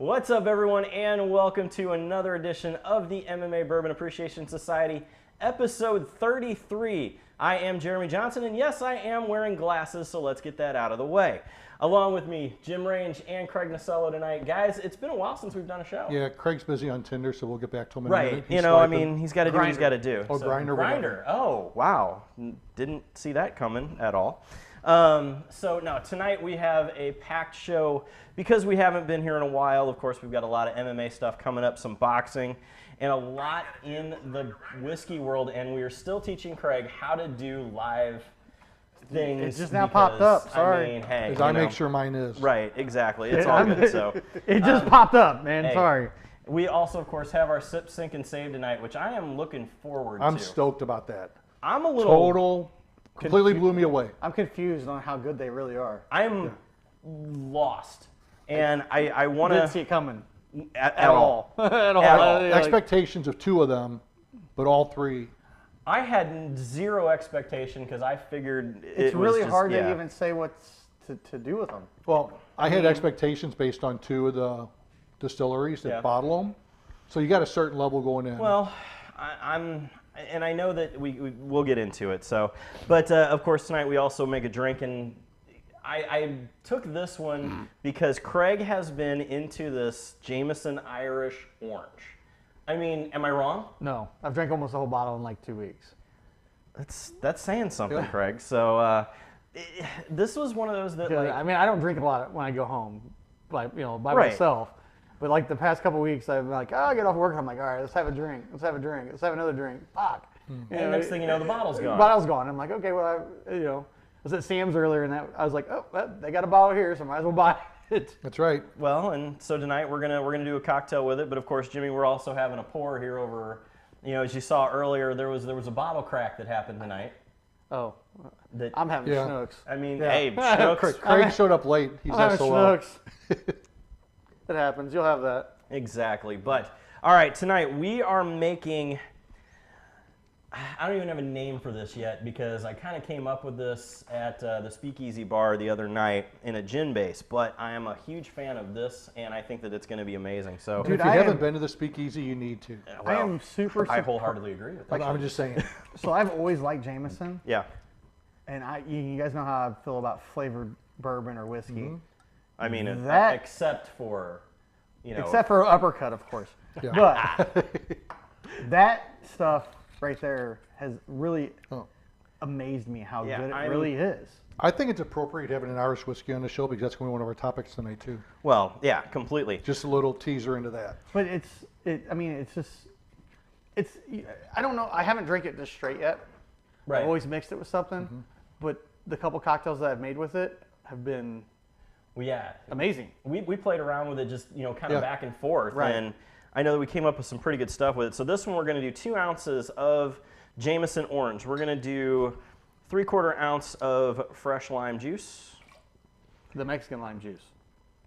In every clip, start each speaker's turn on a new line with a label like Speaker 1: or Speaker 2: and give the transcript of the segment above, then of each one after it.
Speaker 1: What's up, everyone, and welcome to another edition of the MMA Bourbon Appreciation Society, episode 33. I am Jeremy Johnson, and yes, I am wearing glasses, so let's get that out of the way. Along with me, Jim Range and Craig Nasello tonight. Guys, it's been a while since we've done a show.
Speaker 2: Yeah, Craig's busy on Tinder, so we'll get back to him in a minute.
Speaker 1: Right, you know, I mean, he's got to do what he's got to do.
Speaker 2: Oh, so, Grinder.
Speaker 1: Oh, wow. Didn't see that coming at all. So, no, tonight we have a packed show because we haven't been here in a while. Of course, we've got a lot of MMA stuff coming up, some boxing, and a lot in the whiskey world, and we are still teaching Craig how to do live things.
Speaker 3: It just now popped up. Sorry.
Speaker 1: I mean, hey,
Speaker 2: I make sure mine is.
Speaker 1: Right, exactly. It's all good. So
Speaker 3: it just popped up, man.
Speaker 1: Hey,
Speaker 3: sorry.
Speaker 1: We also, of course, have our Sip, Sink, and Save tonight, which I am looking forward to.
Speaker 2: I'm stoked about that.
Speaker 1: I'm a little...
Speaker 2: Completely blew me away.
Speaker 3: I'm confused on how good they really are.
Speaker 1: I'm lost. And I want to...
Speaker 3: Didn't see it coming.
Speaker 1: At all.
Speaker 3: At all.
Speaker 1: At all.
Speaker 2: Expectations of two of them, but all three...
Speaker 1: I had zero expectation because I figured
Speaker 3: it's really hard to even say what's to do with them.
Speaker 2: Well, I had expectations based on two of the distilleries that bottle them. So you got a certain level going in.
Speaker 1: Well, and I know that we'll get into it. So, but of course tonight we also make a drink, and I took this one because Craig has been into this Jameson Irish Orange. I mean, am I wrong?
Speaker 3: No, I've drank almost the whole bottle in like 2 weeks.
Speaker 1: That's saying something, Craig. So this was one of those that, like,
Speaker 3: I mean, I don't drink a lot when I go home, by myself. But like the past couple of weeks, I've been like, I get off work, and I'm like, all right, let's have a drink, let's have another drink. Fuck.
Speaker 1: And next thing you know, the bottle's gone.
Speaker 3: Bottle's gone. I'm like, okay, well, I was at Sam's earlier, and I was like, oh, they got a bottle here, so I might as well buy it.
Speaker 2: That's right.
Speaker 1: Well, and so tonight we're gonna do a cocktail with it, but of course, Jimmy, we're also having a pour here over. You know, as you saw earlier, there was a bottle crack that happened tonight.
Speaker 3: Oh, I'm having Schnucks.
Speaker 1: I mean, hey, Schnucks.
Speaker 2: Craig showed up late. He's SOL.
Speaker 3: Schnucks. It happens. You'll have that.
Speaker 1: Exactly. But all right, tonight we are making. I don't even have a name for this yet because I kind of came up with this at the Speakeasy Bar the other night in a gin base. But I am a huge fan of this, and I think that it's going to be amazing. So,
Speaker 2: dude, if you haven't been to the Speakeasy, you need to.
Speaker 1: Well,
Speaker 3: I am super.
Speaker 1: I wholeheartely agree with that.
Speaker 2: I'm just saying.
Speaker 3: So I've always liked Jameson.
Speaker 1: Yeah.
Speaker 3: And you guys know how I feel about flavored bourbon or whiskey.
Speaker 1: Mm-hmm. I mean, except for,
Speaker 3: except for uppercut, of course. Yeah. But that stuff right there has really amazed me how good it really is.
Speaker 2: I think it's appropriate having an Irish whiskey on the show because that's going to be one of our topics tonight too.
Speaker 1: Well, yeah, completely.
Speaker 2: Just a little teaser into that.
Speaker 3: But I don't know. I haven't drank it just straight yet.
Speaker 1: Right.
Speaker 3: I've always mixed it with something. But the couple cocktails that I've made with it have been amazing.
Speaker 1: We played around with it just, kind of back and forth. Right. And I know that we came up with some pretty good stuff with it. So this one we're going to do 2 ounces of Jameson Orange. We're going to do 3/4 ounce of fresh lime juice.
Speaker 3: The Mexican lime juice.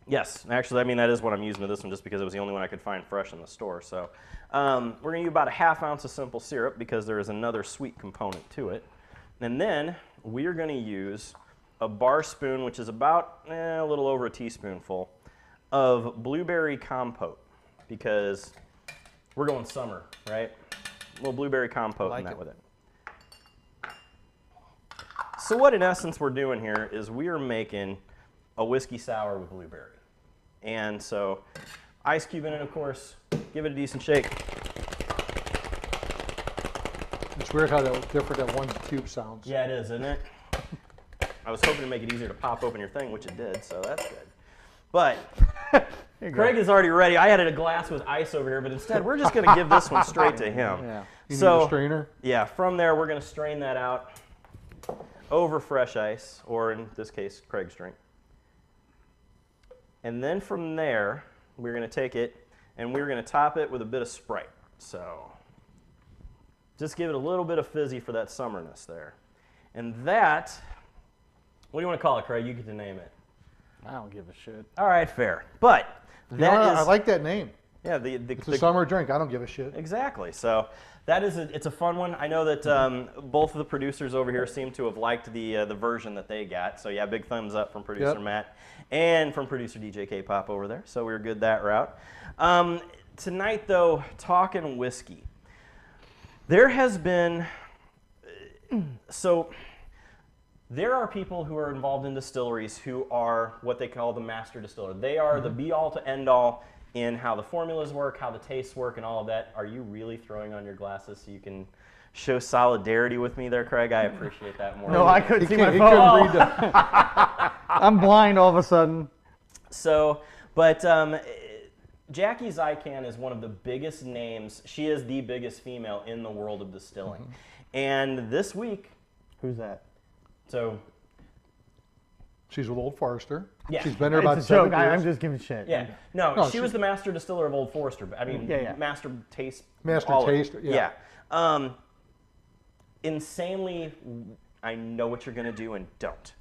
Speaker 1: Yes. Actually, I mean, that is what I'm using with this one just because it was the only one I could find fresh in the store. So we're going to use about 1/2 ounce of simple syrup because there is another sweet component to it. And then we are going to use a bar spoon, which is about a little over a teaspoonful, of blueberry compote because we're going summer, right? A little blueberry compote in that with it. So what in essence we're doing here is we are making a whiskey sour with blueberry. And so ice cube in it, of course, give it a decent shake.
Speaker 2: It's weird how different that one cube sounds.
Speaker 1: Yeah, it is, isn't it? I was hoping to make it easier to pop open your thing, which it did, so that's good. But Craig is already ready. I had a glass with ice over here, but instead we're just going to give this one straight to him.
Speaker 3: Yeah.
Speaker 2: You need a strainer?
Speaker 1: Yeah, from there we're going to strain that out over fresh ice, or in this case, Craig's drink. And then from there, we're going to take it and we're going to top it with a bit of Sprite. So just give it a little bit of fizzy for that summerness there. And that, what do you want to call it, Craig? You get to name it.
Speaker 3: I don't give a shit.
Speaker 1: All right, fair. But
Speaker 2: I like that name.
Speaker 1: Yeah,
Speaker 2: it's a summer drink. I don't give a shit.
Speaker 1: Exactly. So that is it's a fun one. I know that both of the producers over here seem to have liked the version that they got. So yeah, big thumbs up from producer Matt and from producer DJ K-Pop over there. So we were good that route. Tonight though, talking whiskey. There has been there are people who are involved in distilleries who are what they call the master distiller. They are the be-all to end-all in how the formulas work, how the tastes work, and all of that. Are you really throwing on your glasses so you can show solidarity with me there, Craig? I appreciate that more.
Speaker 3: No, I couldn't see my phone. I'm blind all of a sudden.
Speaker 1: So, but Jackie Zykan is one of the biggest names. She is the biggest female in the world of distilling. And this week...
Speaker 3: Who's that?
Speaker 1: So...
Speaker 2: She's with Old Forester.
Speaker 1: Yeah.
Speaker 2: She's been there about
Speaker 3: It's a joke.
Speaker 2: 7 years.
Speaker 3: I'm just giving shit.
Speaker 1: Yeah. No, she was the master distiller of Old Forester. I mean, master taste.
Speaker 2: Master taster, yeah.
Speaker 1: Insanely, I know what you're going to do and don't.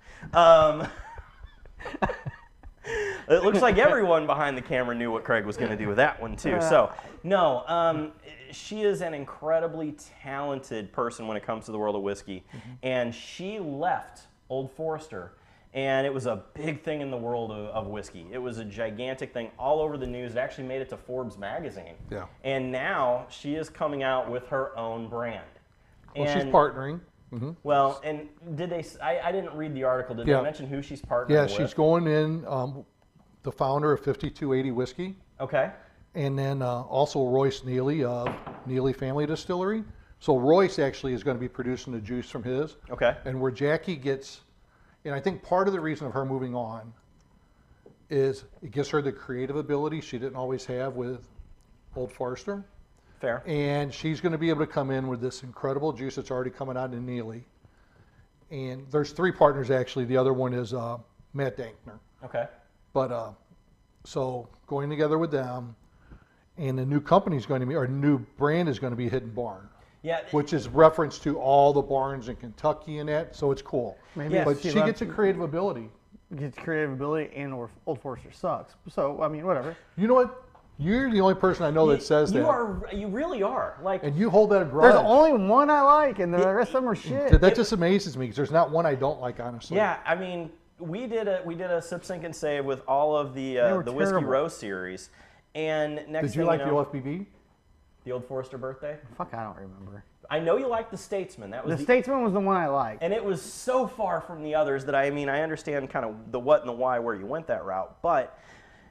Speaker 1: It looks like everyone behind the camera knew what Craig was going to do with that one, too. So, no, she is an incredibly talented person when it comes to the world of whiskey. And she left Old Forester. And it was a big thing in the world of whiskey. It was a gigantic thing all over the news. It actually made it to Forbes magazine.
Speaker 2: Yeah.
Speaker 1: And now she is coming out with her own brand.
Speaker 2: Well, she's partnering.
Speaker 1: Well, and did they? I didn't read the article. Did they mention who she's partnering with?
Speaker 2: Yeah, she's going in. The founder of 5280 Whiskey.
Speaker 1: Okay.
Speaker 2: And then also Royce Neely of Neely Family Distillery. So Royce actually is going to be producing the juice from his.
Speaker 1: Okay.
Speaker 2: And where Jackie gets. And I think part of the reason of her moving on is it gives her the creative ability she didn't always have with Old Forester.
Speaker 1: Fair.
Speaker 2: And she's going to be able to come in with this incredible juice that's already coming out in Neely. And there's 3 partners actually. The other one is Matt Dankner.
Speaker 1: Okay.
Speaker 2: But so going together with them, and the new company's going to be, or new brand is going to be Hidden Barn.
Speaker 1: Yeah.
Speaker 2: Which is reference to all the barns in Kentucky and that, so it's cool.
Speaker 3: Maybe
Speaker 2: but she gets a creative ability.
Speaker 3: Gets creative ability, and Old Forester sucks. So I mean, whatever.
Speaker 2: You know what? You're the only person I know that says that.
Speaker 1: You really are. Like,
Speaker 2: and you hold that a grudge.
Speaker 3: There's only one I like, and the rest of them are shit.
Speaker 2: That just amazes me because there's not one I don't like, honestly.
Speaker 1: Yeah, I mean, we did a sip, sink, and save with all of the Whiskey Row series, and next
Speaker 2: did you like the OFBB?
Speaker 1: The Old Forester birthday?
Speaker 3: Fuck, I don't remember.
Speaker 1: I know you liked the Statesman. That was
Speaker 3: the Statesman was the one I liked,
Speaker 1: and it was so far from the others that I understand kind of the what and the why where you went that route, but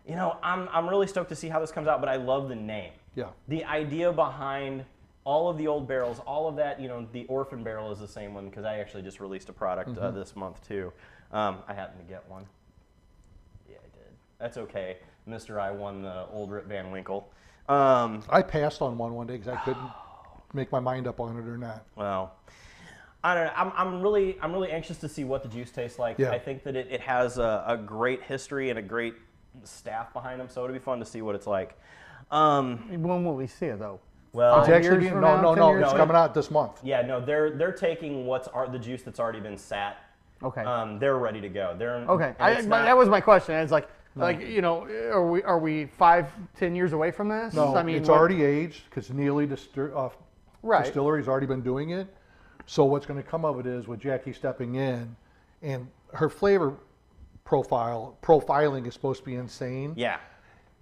Speaker 1: you know I'm really stoked to see how this comes out. But I love the name. Yeah. The idea behind all of the old barrels, all of that. You know, the Orphan barrel is the same one because I actually just released a product this month too. I happened to get one. Yeah, I did. That's okay. Mr. I won the old Rip Van Winkle.
Speaker 2: I passed on one day because I couldn't make my mind up on it or not.
Speaker 1: Well, I don't know. I'm really anxious to see what the juice tastes like. Yeah. I think that it has a great history and a great staff behind them, so it'll be fun to see what it's like.
Speaker 3: When will we see it though?
Speaker 2: Well, it's actually no. It's coming out this month.
Speaker 1: Yeah, no, they're taking the juice that's already been sat.
Speaker 3: Okay.
Speaker 1: They're ready to go.
Speaker 3: Okay. That was my question. It's like. No. Like, you know, are we 5-10 years away from this?
Speaker 2: No, I mean, it's already aged because Neely Distillery's already been doing it. So what's going to come of it is with Jackie stepping in, and her flavor profiling is supposed to be insane.
Speaker 1: Yeah.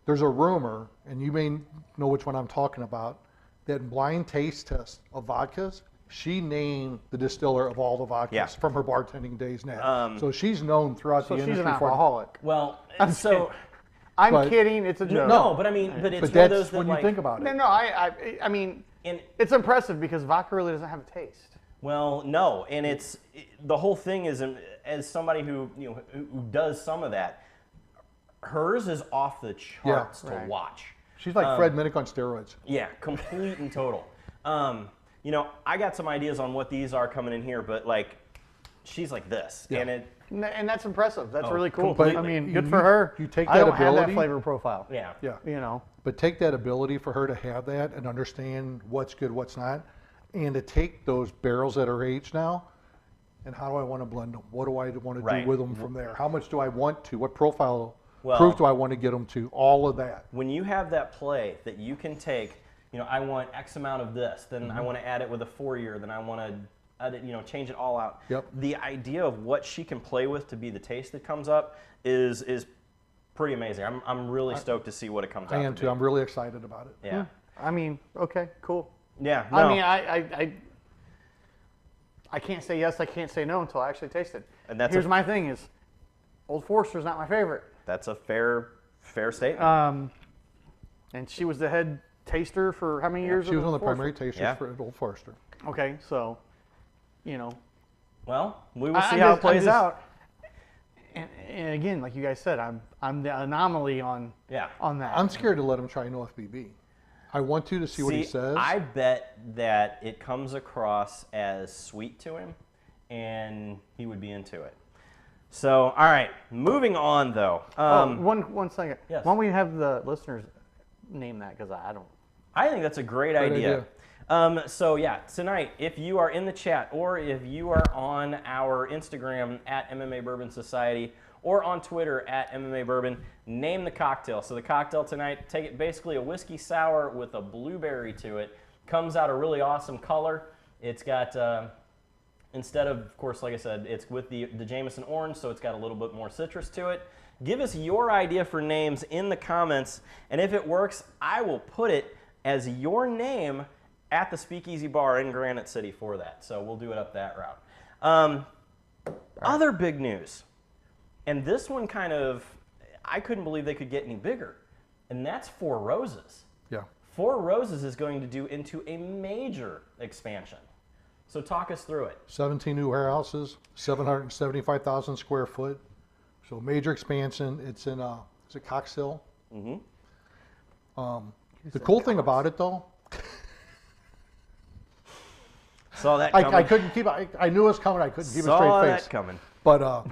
Speaker 2: There's a rumor, and you may know which one I'm talking about, that in blind taste tests of vodkas, she named the distiller of all the vodkas from her bartending days now. So she's known throughout the industry.
Speaker 3: So she's an alcoholic.
Speaker 1: Well,
Speaker 3: I'm kidding. It's a joke.
Speaker 1: No, but I mean, but it's
Speaker 2: one of those that when you think about it.
Speaker 3: No, I mean, it's impressive because vodka really doesn't have a taste.
Speaker 1: Well, no, and the whole thing is, as somebody who does some of that, hers is off the charts to watch.
Speaker 2: She's like Fred Minnick on steroids.
Speaker 1: Yeah, complete and total. You know, I got some ideas on what these are coming in here, but like, she's like this, and
Speaker 3: that's impressive. That's really cool.
Speaker 1: Completely.
Speaker 3: I mean, good for her.
Speaker 2: You take that
Speaker 3: I don't
Speaker 2: ability,
Speaker 3: have that flavor profile.
Speaker 1: Yeah.
Speaker 3: You know.
Speaker 2: But take that ability for her to have that and understand what's good, what's not, and to take those barrels that are aged now, and how do I want to blend them? What do I want to do with them from there? How much do I want to? What profile proof do I want to get them to? All of that.
Speaker 1: When you have that play that you can take, I want X amount of this, then I want to add it with a 4-year, then I want to add it, change it all out.
Speaker 2: Yep.
Speaker 1: The idea of what she can play with to be the taste that comes up is pretty amazing. I'm really stoked to see what it comes out.
Speaker 2: I am too. I'm really excited about it.
Speaker 1: Yeah.
Speaker 3: I mean, okay, cool.
Speaker 1: Yeah. No.
Speaker 3: I mean, I can't say yes, I can't say no until I actually taste it.
Speaker 1: And that's
Speaker 3: Here's my thing is, Old Forester's not my favorite.
Speaker 1: That's a fair statement.
Speaker 3: And she was the head taster for how many years?
Speaker 2: She was one of the
Speaker 3: Old
Speaker 2: primary
Speaker 3: Forester?
Speaker 2: tasters for Old Forester.
Speaker 3: Okay, so,
Speaker 1: Well, we will see how it plays out.
Speaker 3: And again, like you guys said, I'm the anomaly on that.
Speaker 2: I'm scared to let him try no FBB. I want to see what he says.
Speaker 1: I bet that it comes across as sweet to him, and he would be into it. So, all right, moving on though.
Speaker 3: One second.
Speaker 1: Yes.
Speaker 3: Why don't we have the listeners name that? Because I don't.
Speaker 1: I think that's a great idea. So yeah, tonight, if you are in the chat or if you are on our Instagram at MMA Bourbon Society or on Twitter at MMA Bourbon, name the cocktail. So the cocktail tonight, take it basically a whiskey sour with a blueberry to it. Comes out a really awesome color. It's got, instead of course, like I said, it's with the Jameson orange, so it's got a little bit more citrus to it. Give us your idea for names in the comments, and if it works, I will put it as your name at the Speakeasy Bar in Granite City for that. So we'll do it up that route. Other big news, and this one kind of, I couldn't believe they could get any bigger, and that's Four Roses.
Speaker 2: Yeah.
Speaker 1: Four Roses is going to do into a major expansion. So talk us through it.
Speaker 2: 17 new warehouses, 775,000 square foot. So major expansion. It's in is it Cox Hill?
Speaker 1: Mm-hmm.
Speaker 2: The cool thing about it though,
Speaker 1: Saw that coming.
Speaker 2: I couldn't keep. I knew it was coming. I couldn't keep a
Speaker 1: Saw
Speaker 2: straight face.
Speaker 1: that coming.
Speaker 2: But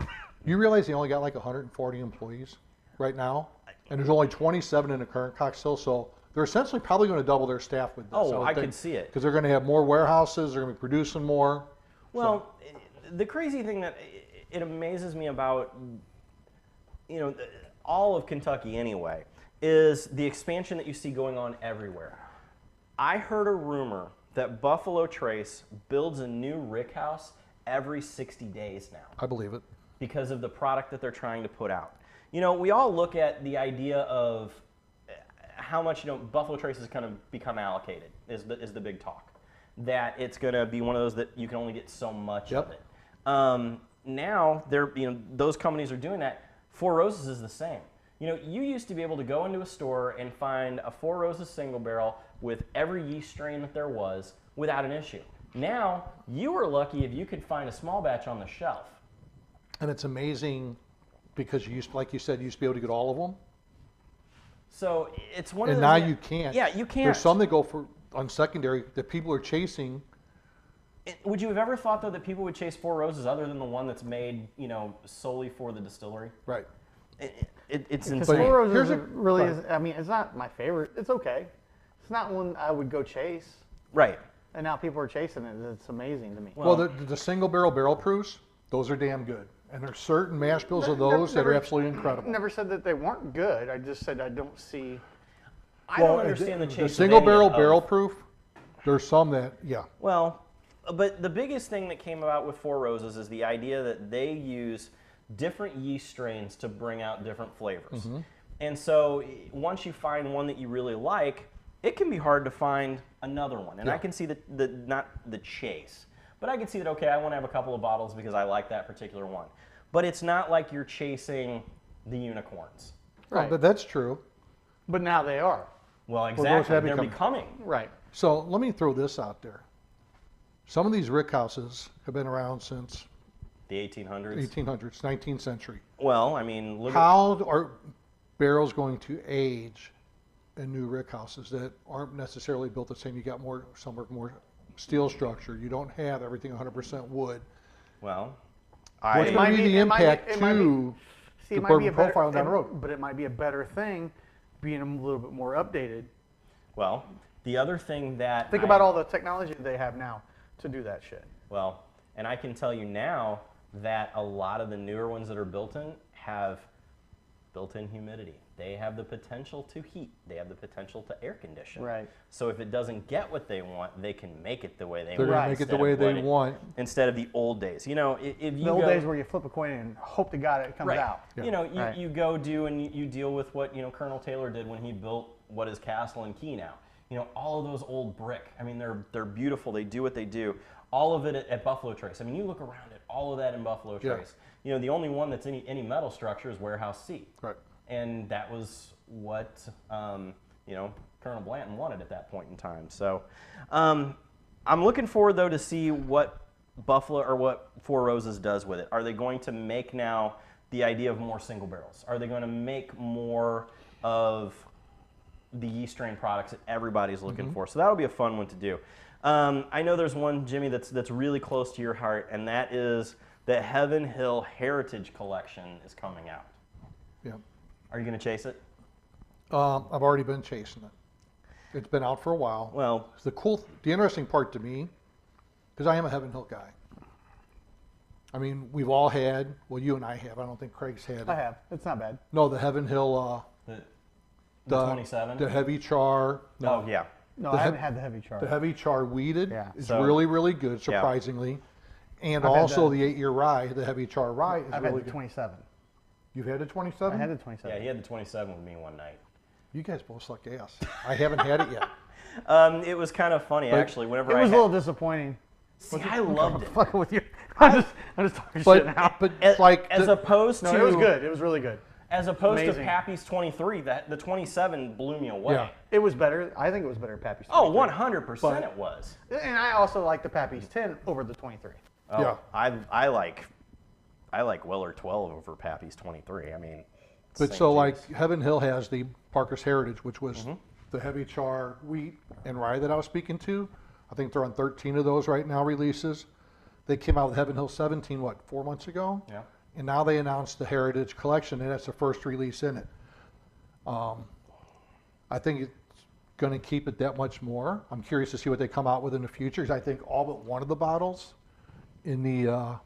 Speaker 2: you realize they only got like 140 employees right now, and there's only 27 in the current Cox Hill. So they're essentially probably going to double their staff with this.
Speaker 1: Oh, I could see it.
Speaker 2: Because they're going to have more warehouses. They're going to be producing more.
Speaker 1: Well, the crazy thing that it amazes me about, all of Kentucky anyway, is the expansion that you see going on everywhere. I heard a rumor that Buffalo Trace builds a new rick house every 60 days now.
Speaker 2: I believe it.
Speaker 1: Because of the product that they're trying to put out. We all look at the idea of how much, Buffalo Trace has kind of become allocated is the big talk. That it's going to be one of those that you can only get so much of it. Now, those companies are doing that. Four Roses is the same. You used to be able to go into a store and find a Four Roses single barrel with every yeast strain that there was without an issue. Now, you were lucky if you could find a small batch on the shelf.
Speaker 2: And it's amazing because like you said, you used to be able to get all of them.
Speaker 1: So it's one of
Speaker 2: and
Speaker 1: those.
Speaker 2: And now you can't.
Speaker 1: Yeah, you can't.
Speaker 2: There's some that go on secondary that people are chasing.
Speaker 1: Would you have ever thought, though, that people would chase Four Roses other than the one that's made, solely for the distillery?
Speaker 2: Right.
Speaker 1: It's insane.
Speaker 3: Four Roses really is, it's not my favorite. It's okay. It's not one I would go chase.
Speaker 1: Right.
Speaker 3: And now people are chasing it. It's amazing to me.
Speaker 2: Well, the single barrel proofs, those are damn good. And there's certain mash bills of those that are absolutely incredible.
Speaker 3: Never said that they weren't good. I just said I don't see.
Speaker 1: I don't understand the chase.
Speaker 2: The single barrel proof, there's some that, yeah.
Speaker 1: Well, but the biggest thing that came about with Four Roses is the idea that they use different yeast strains to bring out different flavors. Mm-hmm. And so once you find one that you really like, it can be hard to find another one. And I can see not the chase, but I can see that, okay, I want to have a couple of bottles because I like that particular one. But it's not like you're chasing the unicorns.
Speaker 2: Right. Oh, but that's true.
Speaker 3: But now they are.
Speaker 1: Well, exactly. They're becoming.
Speaker 3: Right.
Speaker 2: So let me throw this out there. Some of these rick houses have been around since
Speaker 1: the 1800s.
Speaker 2: 1800s, 19th century.
Speaker 1: Well, I mean,
Speaker 2: how are barrels going to age in new rick houses that aren't necessarily built the same? You got some are more steel structure. You don't have everything 100% wood.
Speaker 1: Well,
Speaker 2: what's going to be the impact to the bourbon profile down the road?
Speaker 3: But it might be a better thing being a little bit more updated.
Speaker 1: Well, the other thing that
Speaker 3: think about all the technology they have now to do that shit.
Speaker 1: Well, and I can tell you now that a lot of the newer ones that are built in have built-in humidity. They have the potential to heat. They have the potential to air condition.
Speaker 3: Right.
Speaker 1: So if it doesn't get what they want, they can make it the way they
Speaker 2: They're
Speaker 1: want.
Speaker 2: going to make it the way they want.
Speaker 1: Instead of the old days. You know, if you
Speaker 3: the old days where you flip a coin and hope to God it comes out.
Speaker 1: Yeah. You know, you go do and you deal with what, you know, Colonel Taylor did when he built what is Castle and Key now. You know, all of those old brick. I mean, they're beautiful. They do what they do. All of it at Buffalo Trace. I mean, you look around at all of that in Buffalo Trace. You know, the only one that's any metal structure is Warehouse C.
Speaker 2: Right.
Speaker 1: And that was what, you know, Colonel Blanton wanted at that point in time. So I'm looking forward, though, to see what Buffalo or what Four Roses does with it. Are they going to make now the idea of more single barrels? Are they going to make more of the yeast strain products that everybody's looking for? So that'll be a fun one to do. I know there's one, Jimmy, that's really close to your heart, and that is the Heaven Hill Heritage Collection is coming out.
Speaker 2: Yeah.
Speaker 1: Are you going to chase it?
Speaker 2: I've already been chasing it. It's been out for a while.
Speaker 1: Well,
Speaker 2: the interesting part to me, because I am a Heaven Hill guy. I mean, we've all had, well, you and I have. I don't think Craig's had it.
Speaker 3: I have. It's not bad.
Speaker 2: No, the Heaven Hill.
Speaker 1: The 27?
Speaker 2: The heavy char.
Speaker 1: No. Oh, yeah.
Speaker 3: No, I haven't had the heavy char.
Speaker 2: The heavy char weeded is
Speaker 1: So,
Speaker 2: really, really good, surprisingly. And
Speaker 3: I've
Speaker 2: also the 8-year rye, the heavy char rye is
Speaker 3: I've
Speaker 2: really
Speaker 3: had the
Speaker 2: good.
Speaker 3: 27.
Speaker 2: You've had the 27?
Speaker 3: I had the 27.
Speaker 1: Yeah, he had the 27 with me one night.
Speaker 2: You guys both suck ass. I haven't had it yet.
Speaker 1: It was kind of funny, actually. Whenever
Speaker 3: It was a little disappointing.
Speaker 1: See, I loved it.
Speaker 3: Fucking with you. I'm just talking shit now.
Speaker 2: But like
Speaker 1: as opposed to
Speaker 3: No, it was good. It was really good.
Speaker 1: As opposed
Speaker 3: Amazing.
Speaker 1: to Pappy's 23, the 27 blew me away.
Speaker 2: Yeah.
Speaker 3: It was better. I think it was better than Pappy's 23.
Speaker 1: Oh, 100% it was.
Speaker 3: And I also like the Pappy's 10 over the 23.
Speaker 1: Oh,
Speaker 2: Yeah.
Speaker 1: I like Weller 12 over Pappy's 23. I mean,
Speaker 2: But
Speaker 1: same
Speaker 2: so like
Speaker 1: juice.
Speaker 2: Heaven Hill has the Parker's Heritage, which was the heavy char wheat and rye that I was speaking to. I think they're on 13 of those right now releases. They came out with Heaven Hill 17, 4 months ago?
Speaker 1: Yeah.
Speaker 2: And now they announced the Heritage Collection, and that's the first release in it. I think it's going to keep it that much more. I'm curious to see what they come out with in the future, because I think all but one of the bottles in the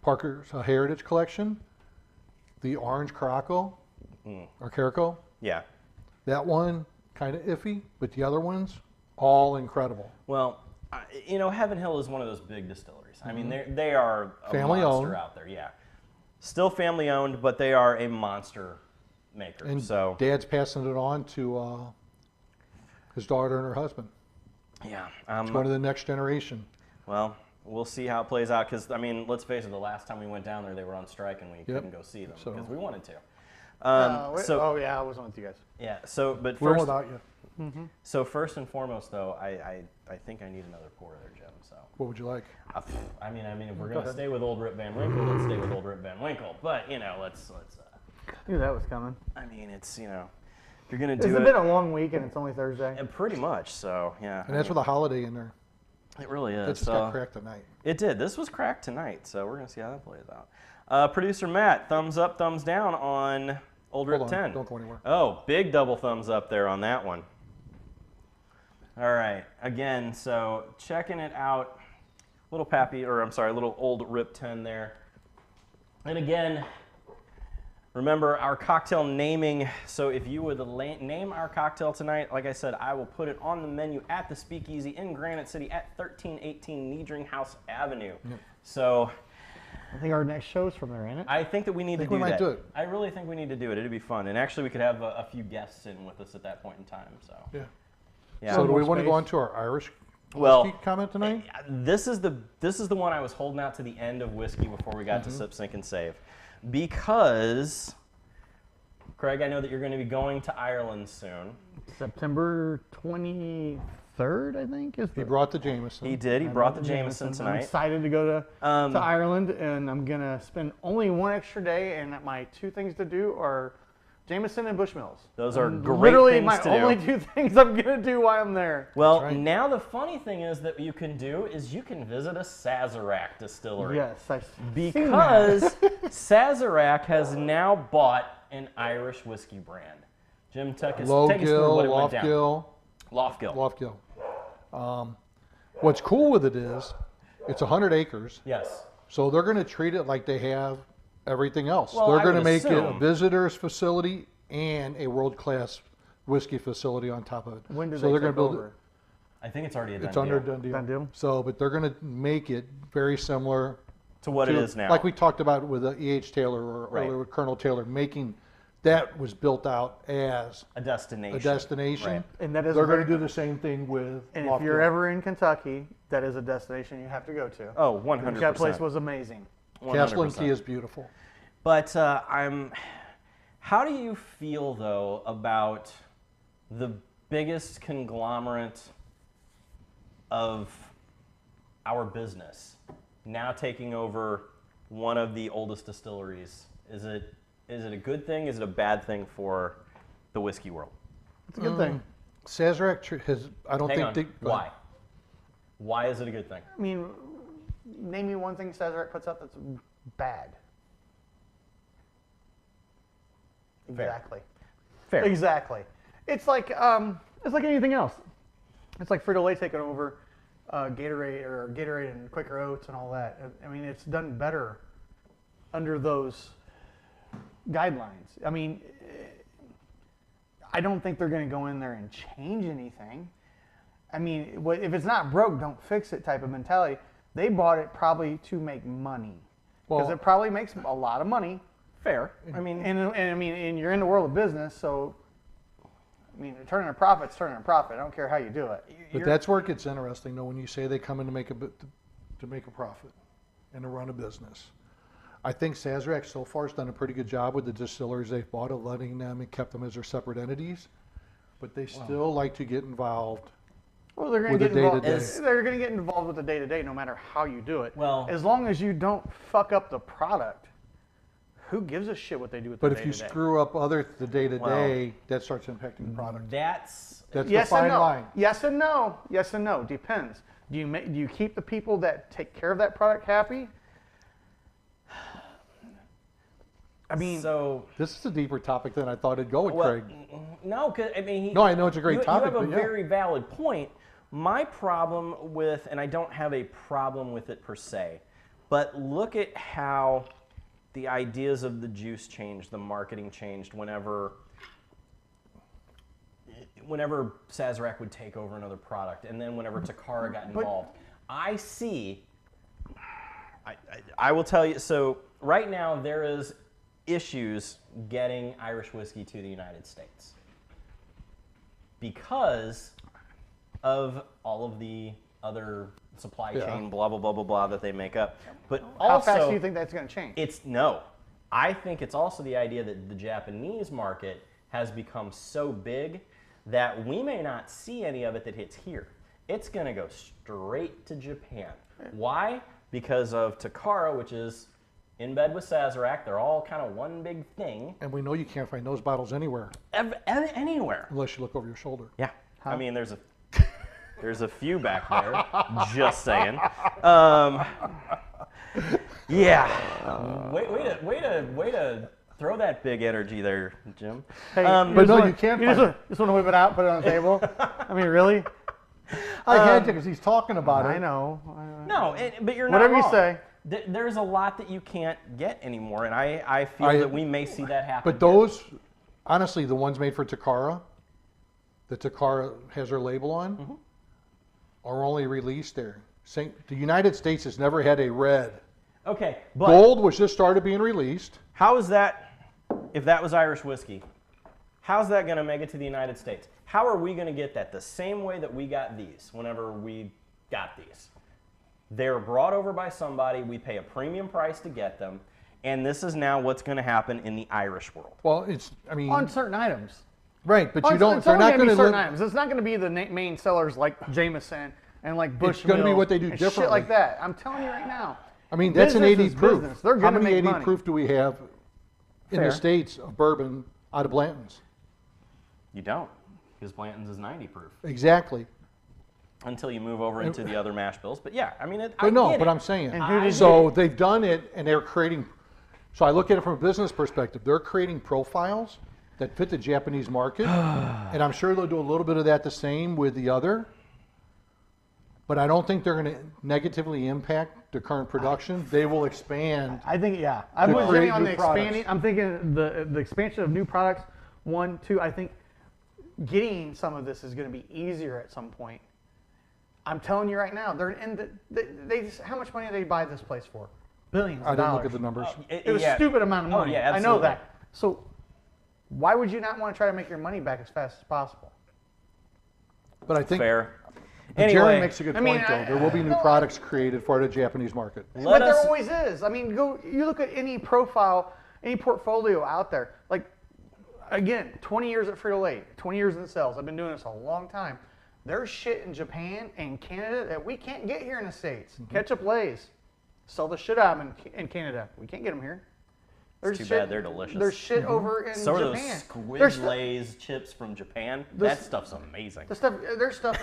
Speaker 2: Parker's Heritage Collection, the orange Caraco, or Caraco,
Speaker 1: Yeah.
Speaker 2: that one kind of iffy, but the other ones, all incredible.
Speaker 1: Well, you know, Heaven Hill is one of those big distilleries. I mean, they are a
Speaker 2: Family
Speaker 1: monster
Speaker 2: owned.
Speaker 1: out there. Yeah. Still family owned, but they are a monster maker.
Speaker 2: And
Speaker 1: so
Speaker 2: Dad's passing it on to his daughter and her husband.
Speaker 1: yeah.
Speaker 2: It's one of the next generation.
Speaker 1: Well, we'll see how it plays out because, I mean, let's face it, the last time we went down there, they were on strike and we couldn't go see them because we wanted to.
Speaker 3: Oh, yeah, I wasn't with you guys.
Speaker 1: Yeah, so, but
Speaker 2: We're
Speaker 1: first,
Speaker 2: without you.
Speaker 1: so first and foremost, though, I think I need another pour there, Jim. So,
Speaker 2: What would you like?
Speaker 1: I mean, if we're going to stay with old Rip Van Winkle, let's stay with old Rip Van Winkle. But, you know, let's
Speaker 3: I knew that was coming.
Speaker 1: I mean, it's, you know, if you're going to
Speaker 3: It's
Speaker 1: do it.
Speaker 3: been a long week and it's only Thursday.
Speaker 1: Pretty much, so, yeah.
Speaker 2: And that's with a holiday in there.
Speaker 1: It really is.
Speaker 2: It just got cracked tonight.
Speaker 1: It did. This was cracked tonight, so we're going to see how that plays out. Producer Matt, thumbs up, thumbs down on Old Rip
Speaker 2: Hold on,
Speaker 1: 10.
Speaker 2: don't go anywhere.
Speaker 1: Oh, big double thumbs up there on that one. All right. Again, so checking it out. Little Old Rip 10 there. And again, remember our cocktail naming. So if you would name our cocktail tonight, like I said, I will put it on the menu at the Speakeasy in Granite City at 1318 Niedringhouse Avenue. Yep. So
Speaker 3: I think our next show's from there, ain't it?
Speaker 1: I think that we need to do
Speaker 2: we might
Speaker 1: that.
Speaker 2: do it.
Speaker 1: I really think we need to do it. It'd be fun. And actually, we could have a few guests in with us at that point in time. So
Speaker 2: Yeah. So do we want to go on to our Irish whiskey comment tonight?
Speaker 1: This is the one I was holding out to the end of whiskey before we got to Sip, Sink, and Save. Because, Craig, I know that you're going to be going to Ireland soon.
Speaker 3: September 23rd, I think.
Speaker 2: He brought the Jameson.
Speaker 1: He did. He brought the Jameson
Speaker 3: I'm
Speaker 1: tonight.
Speaker 3: excited to go to Ireland, and I'm going to spend only one extra day, and my two things to do are Jameson and Bushmills.
Speaker 1: Those are great
Speaker 3: literally
Speaker 1: things
Speaker 3: my
Speaker 1: to
Speaker 3: only
Speaker 1: do.
Speaker 3: two things I'm going to do while I'm there.
Speaker 1: Well,
Speaker 2: right.
Speaker 1: now the funny thing is that you can do is you can visit a Sazerac distillery.
Speaker 3: Yes,
Speaker 1: Because Sazerac has now bought an Irish whiskey brand. Jim, take us through what it went down. Loftgill.
Speaker 2: What's cool with it is it's 100 acres.
Speaker 1: Yes.
Speaker 2: So they're going to treat it like they have everything else.
Speaker 1: Well,
Speaker 2: They're
Speaker 1: I
Speaker 2: going to
Speaker 1: would
Speaker 2: make it a
Speaker 1: assume.
Speaker 2: visitor's facility and a world-class whiskey facility on top of it.
Speaker 3: When do
Speaker 2: so
Speaker 3: they
Speaker 2: they're
Speaker 3: take
Speaker 2: gonna build
Speaker 3: over?
Speaker 2: it.
Speaker 1: I think it's already a done
Speaker 2: It's under
Speaker 1: deal.
Speaker 2: done deal.
Speaker 3: Done deal?
Speaker 2: So, but they're going to make it very similar
Speaker 1: To what it is now.
Speaker 2: like we talked about with E.H. Taylor or
Speaker 1: Right.
Speaker 2: earlier with Colonel Taylor, making that was built out as
Speaker 1: a destination.
Speaker 2: a destination.
Speaker 1: Right.
Speaker 3: And that is
Speaker 2: They're going
Speaker 3: very-
Speaker 2: to do the same thing with
Speaker 3: And if
Speaker 2: Lofty
Speaker 3: you're
Speaker 2: Rock.
Speaker 3: ever in Kentucky, that is a destination you have to go to.
Speaker 1: Oh, 100%.
Speaker 3: That place was amazing.
Speaker 2: Castle and
Speaker 1: 100%.
Speaker 2: Key is beautiful.
Speaker 1: But how do you feel, though, about the biggest conglomerate of our business now taking over one of the oldest distilleries? Is it a good thing? Is it a bad thing for the whiskey world?
Speaker 3: It's a good thing.
Speaker 2: Sazerac has, I don't
Speaker 1: Hang
Speaker 2: think
Speaker 1: on.
Speaker 2: they,
Speaker 1: Why? Why is it a good thing?
Speaker 3: I mean, name me one thing Sazerac puts out that's bad.
Speaker 1: Fair.
Speaker 3: Exactly.
Speaker 1: Fair.
Speaker 3: Exactly. It's like anything else. It's like Frito-Lay taking over Gatorade and Quaker Oats and all that. I mean, it's done better under those guidelines. I mean, I don't think they're going to go in there and change anything. I mean, if it's not broke, don't fix it type of mentality. They bought it probably to make money because
Speaker 2: Well-
Speaker 3: it probably makes a lot of money.
Speaker 1: Fair. I mean,
Speaker 3: And you're in the world of business, so I mean, turning a profit's turning a profit. I don't care how you do it.
Speaker 2: But that's where it gets interesting, though, when you say they come in to make a profit and to run a business. I think Sazerac so far has done a pretty good job with the distilleries they've bought of letting them and kept them as their separate entities, but they still like to get involved.
Speaker 3: Well, they're going
Speaker 2: With
Speaker 3: to
Speaker 2: the
Speaker 3: get involved.
Speaker 2: day-to-day.
Speaker 3: They're going to get involved with the day to day, no matter how you do it.
Speaker 1: Well-
Speaker 3: as long as you don't fuck up the product, who gives a shit what they do with the
Speaker 2: But
Speaker 3: day
Speaker 2: if you
Speaker 3: to day?
Speaker 2: screw up the day-to-day, that starts impacting the product.
Speaker 1: that's
Speaker 2: That's
Speaker 3: Yes
Speaker 2: the
Speaker 3: and
Speaker 2: fine
Speaker 3: no.
Speaker 2: line.
Speaker 3: Yes and no. Yes and no. Depends. Do you keep the people that take care of that product happy? I mean,
Speaker 1: so.
Speaker 2: This is a deeper topic than I thought it'd go with
Speaker 1: Well,
Speaker 2: Craig.
Speaker 1: no, because I mean,
Speaker 2: No, I know it's a great topic,
Speaker 1: You have a
Speaker 2: but yeah.
Speaker 1: very valid point. My problem with, and I don't have a problem with it per se, but look at how the ideas of the juice changed, the marketing changed whenever Sazerac would take over another product, and then whenever Takara got involved. I will tell you, so right now there is issues getting Irish whiskey to the United States because of all of the other supply chain, blah, blah, blah, blah, blah, that they make up. But
Speaker 3: how
Speaker 1: also,
Speaker 3: fast do you think that's going to change?
Speaker 1: I think it's also the idea that the Japanese market has become so big that we may not see any of it that hits here. It's going to go straight to Japan. Why? Because of Takara, which is in bed with Sazerac. They're all kind of one big thing.
Speaker 2: And we know you can't find those bottles anywhere
Speaker 1: Anywhere.
Speaker 2: unless you look over your shoulder.
Speaker 1: Yeah. I mean, there's a few back there. Just saying. Yeah. Way to throw that big energy there, Jim.
Speaker 3: Hey,
Speaker 2: But no, you can't
Speaker 3: You
Speaker 2: find
Speaker 3: just want to whip it out, put it on the table. I mean, really?
Speaker 2: I had to because he's talking about
Speaker 3: I
Speaker 2: it.
Speaker 3: know.
Speaker 1: No, but you're not
Speaker 3: Whatever you
Speaker 1: wrong.
Speaker 3: say.
Speaker 1: There's a lot that you can't get anymore, and I feel that we may see that happen.
Speaker 2: But those, honestly, the ones made for Takara, that Takara has their label on, are only released there. The United States has never had a red.
Speaker 1: Okay, but
Speaker 2: Gold was just started being released.
Speaker 1: how is that, if that was Irish whiskey, how's that going to make it to the United States? How are we going to get that the same way that we got these whenever we got these? They're brought over by somebody, we pay a premium price to get them, and this is now what's going to happen in the Irish world.
Speaker 2: Well,
Speaker 3: On certain items.
Speaker 2: right, but you
Speaker 3: It's
Speaker 2: don't,
Speaker 3: It's
Speaker 2: they're
Speaker 3: only
Speaker 2: not
Speaker 3: going to
Speaker 2: going
Speaker 3: be certain
Speaker 2: to,
Speaker 3: items. It's not going to be the main sellers like Jameson and like Bushmill.
Speaker 2: It's gonna be what they do
Speaker 3: and
Speaker 2: differently.
Speaker 3: Shit like that. I'm telling you right now.
Speaker 2: I mean, that's an
Speaker 3: Business
Speaker 2: 80
Speaker 3: is
Speaker 2: proof.
Speaker 3: business. They're
Speaker 2: How
Speaker 3: gonna
Speaker 2: many
Speaker 3: make
Speaker 2: 80
Speaker 3: money.
Speaker 2: proof do we have in
Speaker 3: Fair.
Speaker 2: the States of bourbon out of Blanton's?
Speaker 1: You don't, because Blanton's is 90 proof
Speaker 2: Exactly.
Speaker 1: until you move over into the other mash bills. But yeah, I mean,
Speaker 2: I'm saying.
Speaker 3: And who did
Speaker 2: So they've done it, and they're creating. So I look at it from a business perspective. They're creating profiles that fit the Japanese market, and I'm sure they'll do a little bit of that the same with the other. but I don't think they're going to negatively impact the current production. They will expand.
Speaker 3: I think, yeah. I'm with
Speaker 2: create
Speaker 3: Jimmy on
Speaker 2: new
Speaker 3: the expanding.
Speaker 2: products.
Speaker 3: I'm thinking the expansion of new products. 1, 2. I think getting some of this is going to be easier at some point. I'm telling you right now, they just, how much money did they buy this place for? Billions of
Speaker 2: I didn't
Speaker 3: dollars.
Speaker 2: look at the numbers.
Speaker 3: It was a stupid amount of money.
Speaker 1: yeah,
Speaker 3: I know
Speaker 1: absolutely.
Speaker 3: that. So why would you not want to try to make your money back as fast as possible?
Speaker 2: But I think
Speaker 1: Fair.
Speaker 2: Jerry
Speaker 1: Anyway,
Speaker 2: makes a good
Speaker 3: I mean,
Speaker 2: point, though. There will be new products created for the Japanese market.
Speaker 3: But there always is. I mean, you look at any profile, any portfolio out there. Like, again, 20 years at Frito-Lay, 20 years in sales. I've been doing this a long time. There's shit in Japan and Canada that we can't get here in the States. Ketchup Lays. Sell the shit out of them in Canada. We can't get them here.
Speaker 1: It's too bad. They're delicious.
Speaker 3: There's shit over in
Speaker 1: So are those
Speaker 3: Japan.
Speaker 1: Squid Lays chips from Japan. That stuff's amazing.
Speaker 3: There's stuff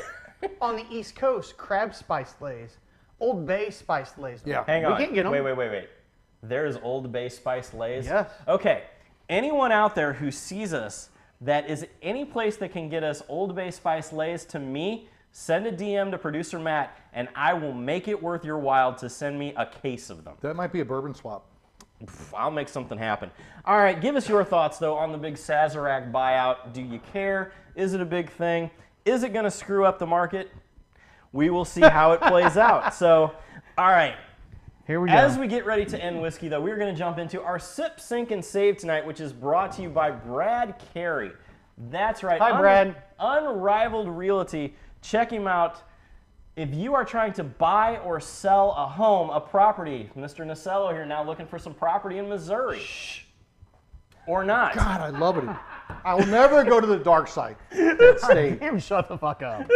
Speaker 3: on the East Coast. Crab Spice Lays. Old Bay Spice Lays.
Speaker 2: Yeah.
Speaker 1: Hang on.
Speaker 3: We can't get them.
Speaker 1: Wait. There's Old Bay Spice Lays?
Speaker 3: Yes.
Speaker 1: Okay. Anyone out there who sees us that is any place that can get us Old Bay Spice Lays, to me, send a DM to producer Matt, and I will make it worth your while to send me a case of them.
Speaker 2: That might be a bourbon swap.
Speaker 1: I'll make something happen. All right, give us your thoughts, though, on the big Sazerac buyout. Do you care? Is it a big thing? Is it going to screw up the market? We will see how it plays out. So, all right.
Speaker 3: Here we go.
Speaker 1: As we get ready to end whiskey, though, we're going to jump into our Sip, Sink, and Save tonight, which is brought to you by Brad Carey. That's right.
Speaker 3: Hi, Brad.
Speaker 1: Unrivaled Realty. Check him out. If you are trying to buy or sell a home, a property, Mr. Nasello here now looking for some property in Missouri. Shh. Or not.
Speaker 2: God, I love it. I will never go to the dark side. That state.
Speaker 3: Him, shut the fuck up.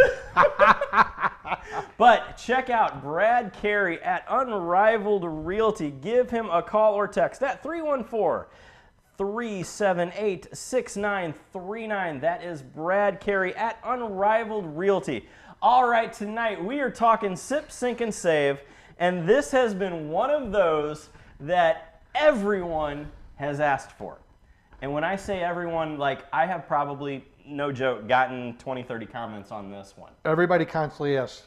Speaker 1: But check out Brad Carey at Unrivaled Realty. Give him a call or text at 314-378-6939. That is Brad Carey at Unrivaled Realty. All right, tonight we are talking Sip, Sink, and Save, and this has been one of those that everyone has asked for. And when I say everyone, like, I have probably, no joke, gotten 20, 30 comments on this one.
Speaker 2: Everybody constantly asks.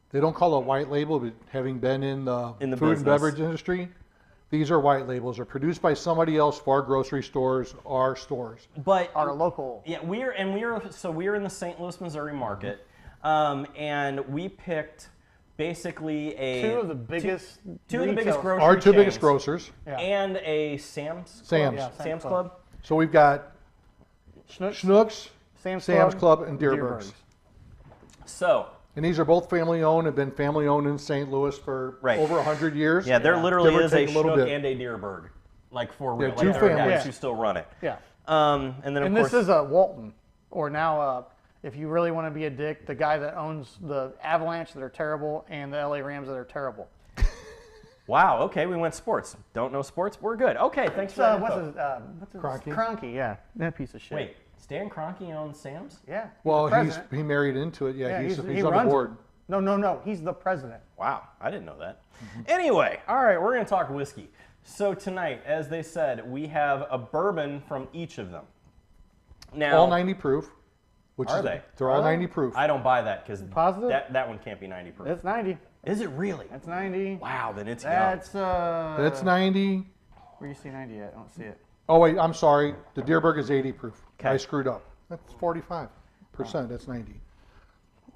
Speaker 2: They don't call it white label, but having been in the food
Speaker 1: business.
Speaker 2: and beverage industry, these are white labels. They're produced by somebody else for our grocery stores, our stores.
Speaker 1: But
Speaker 3: Our local.
Speaker 1: yeah, we're in the St. Louis, Missouri market, and we picked basically
Speaker 3: Two of the biggest
Speaker 1: grocery
Speaker 2: Our two biggest
Speaker 1: chains
Speaker 2: grocers.
Speaker 3: Yeah.
Speaker 1: and a Sam's
Speaker 2: Sam's.
Speaker 1: Club.
Speaker 3: Yeah,
Speaker 1: Sam's Club.
Speaker 2: So we've got Schnucks,
Speaker 3: Sam's
Speaker 2: Club, and Dierbergs.
Speaker 1: So
Speaker 2: And these are both family owned, have been family owned in St. Louis for
Speaker 1: Right.
Speaker 2: over 100 years.
Speaker 1: yeah, there literally
Speaker 2: Give or
Speaker 1: is a
Speaker 2: take a little
Speaker 1: Schnuck
Speaker 2: bit.
Speaker 1: and a Dierberg, like for real.
Speaker 2: Yeah,
Speaker 1: Like
Speaker 2: two
Speaker 1: there are guys
Speaker 2: families.
Speaker 1: who still run it.
Speaker 3: Yeah.
Speaker 1: And then of
Speaker 3: And
Speaker 1: course,
Speaker 3: this is a Walton, or now, if you really want to be a dick, the guy that owns the Avalanche that are terrible and the LA Rams that are terrible.
Speaker 1: wow. Okay, we went sports. Don't know sports. We're good. Okay, thanks for that.
Speaker 3: What's
Speaker 1: info.
Speaker 3: his
Speaker 2: Kroenke.
Speaker 3: Kroenke, yeah, that piece of shit.
Speaker 1: Wait, Stan Kroenke owns Sam's?
Speaker 3: Yeah.
Speaker 2: Well,
Speaker 3: the president.
Speaker 2: he married into it. Yeah,
Speaker 3: Yeah,
Speaker 2: he's
Speaker 3: he
Speaker 2: on the
Speaker 3: runs it.
Speaker 2: board.
Speaker 3: No, he's the president.
Speaker 1: Wow, I didn't know that. Anyway, all right, we're going to talk whiskey. So tonight, as they said, we have a bourbon from each of them. Now,
Speaker 2: All 90 proof. Which
Speaker 1: Are
Speaker 2: is,
Speaker 1: they?
Speaker 2: They're all 90 proof.
Speaker 1: I don't buy that because
Speaker 3: Positive?
Speaker 1: that one can't be 90 proof.
Speaker 3: That's 90.
Speaker 1: Is it really?
Speaker 3: That's 90.
Speaker 1: Wow, then it's young.
Speaker 3: That's
Speaker 2: That's 90.
Speaker 3: Where you see 90 at? I don't see it.
Speaker 2: Oh, wait, I'm sorry. The Dierberg is 80 proof.
Speaker 1: Okay.
Speaker 2: I screwed up. That's 45%. That's 90.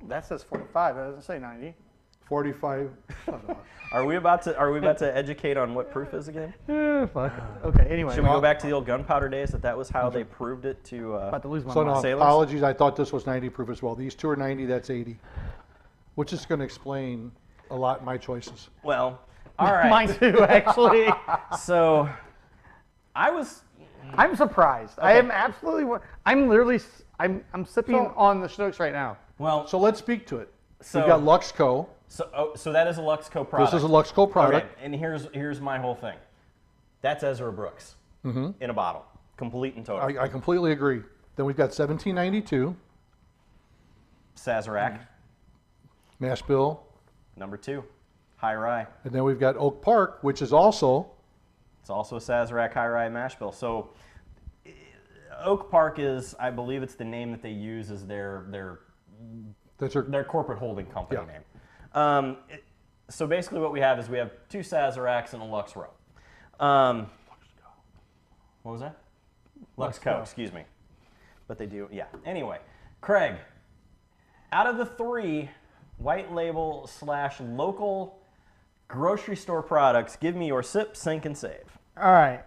Speaker 3: That says 45. That doesn't say 90.
Speaker 2: 45.
Speaker 1: Are we about to educate on what proof is again?
Speaker 3: Fuck. Okay. Anyway,
Speaker 1: Should we go back to the old gunpowder days? That was how they proved it to.
Speaker 3: about to lose my
Speaker 2: So
Speaker 3: mind.
Speaker 2: no,
Speaker 1: Sailors?
Speaker 2: apologies. I thought this was 90 proof as well. These two are 90. That's 80. Which is going to explain a lot in my choices.
Speaker 1: Well, all right.
Speaker 3: Mine too, actually.
Speaker 1: So,
Speaker 3: I'm surprised. I am absolutely. I'm literally. I'm sipping
Speaker 2: So-
Speaker 3: on the Schnucks right now.
Speaker 1: well.
Speaker 2: So let's speak to it.
Speaker 1: So-
Speaker 2: We've got Luxco.
Speaker 1: So that is a Luxco product.
Speaker 2: This is a Luxco product.
Speaker 1: Okay, and here's my whole thing. That's Ezra Brooks in a bottle, complete and total.
Speaker 2: I completely agree. Then we've got 1792,
Speaker 1: Sazerac,
Speaker 2: Mash Bill,
Speaker 1: number 2, High Rye.
Speaker 2: and then we've got Oak Park, which is also
Speaker 1: It's also a Sazerac High Rye mash bill. So Oak Park is, I believe, it's the name that they use as their
Speaker 2: that's our,
Speaker 1: corporate holding company
Speaker 2: Yeah.
Speaker 1: name. So basically what we have is we have 2 Sazeracs and a Lux Row. What was that? Lux Co, excuse me. But they do, yeah. Anyway, Craig, out of the 3 white label / local grocery store products, give me your sip, sink, and save.
Speaker 3: All right.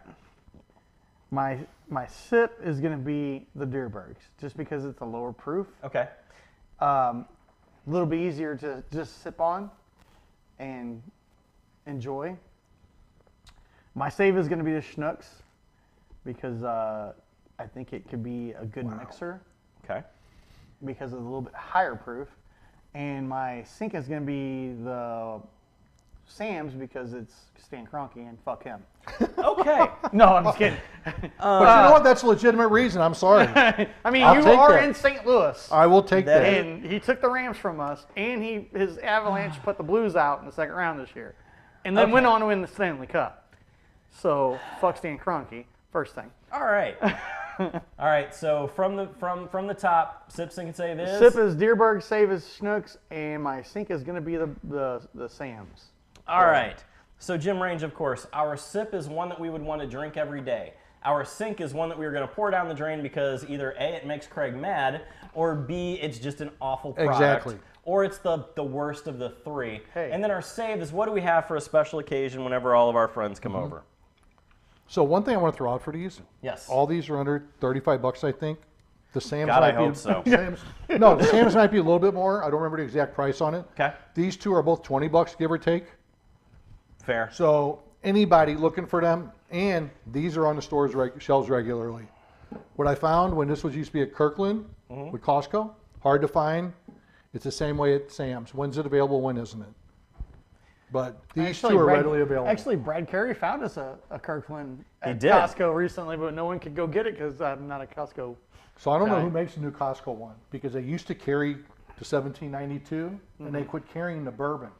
Speaker 3: My sip is going to be the Dierbergs, just because it's a lower proof.
Speaker 1: Okay.
Speaker 3: A little bit easier to just sip on and enjoy. My save is going to be the Schnucks, because I think it could be a good mixer.
Speaker 1: Okay.
Speaker 3: Because of a little bit higher proof. And my sink is going to be the Sam's, because it's Stan Kroenke and fuck him.
Speaker 1: Okay.
Speaker 3: No, I'm just kidding.
Speaker 2: But you know what? That's a legitimate reason. I'm sorry.
Speaker 3: I mean,
Speaker 2: I'll
Speaker 3: you
Speaker 2: take
Speaker 3: are
Speaker 2: that.
Speaker 3: in St. Louis.
Speaker 2: I will take that.
Speaker 3: And he took the Rams from us, and his Avalanche put the Blues out in the second round this year. And then went on to win the Stanley Cup. So, fuck Stan Kroenke, first thing.
Speaker 1: All right. All right, so from the top, sip, sink, and save is?
Speaker 3: Sip is Dierberg, save is Schnucks, and my sink is going to be the Sam's.
Speaker 1: All right. So Jim Range, of course, our sip is one that we would want to drink every day. Our sink is one that we were going to pour down the drain because either A, it makes Craig mad, or B, it's just an awful product.
Speaker 2: Exactly.
Speaker 1: Or it's the worst of the 3.
Speaker 3: Hey.
Speaker 1: And then our save is what do we have for a special occasion whenever all of our friends come over?
Speaker 2: So one thing I want to throw out for these.
Speaker 1: Yes.
Speaker 2: All these are under $35, I think. The Sam's
Speaker 1: God,
Speaker 2: might
Speaker 1: I
Speaker 2: be.
Speaker 1: hope so.
Speaker 2: No, the Sam's might be a little bit more. I don't remember the exact price on it.
Speaker 1: Okay.
Speaker 2: These 2 are both $20, give or take.
Speaker 1: Fair.
Speaker 2: So anybody looking for them, and these are on the store's shelves regularly. What I found when this was used to be at Kirkland with Costco, hard to find. It's the same way at Sam's. When's it available? When isn't it? But these 2 are readily available.
Speaker 3: Actually, Brad Carey found us a Kirkland at
Speaker 1: did.
Speaker 3: Costco recently, but no one could go get it because I'm not a Costco.
Speaker 2: So I don't know
Speaker 3: Right.
Speaker 2: who makes the new Costco one, because they used to carry to 1792, and they quit carrying the bourbon.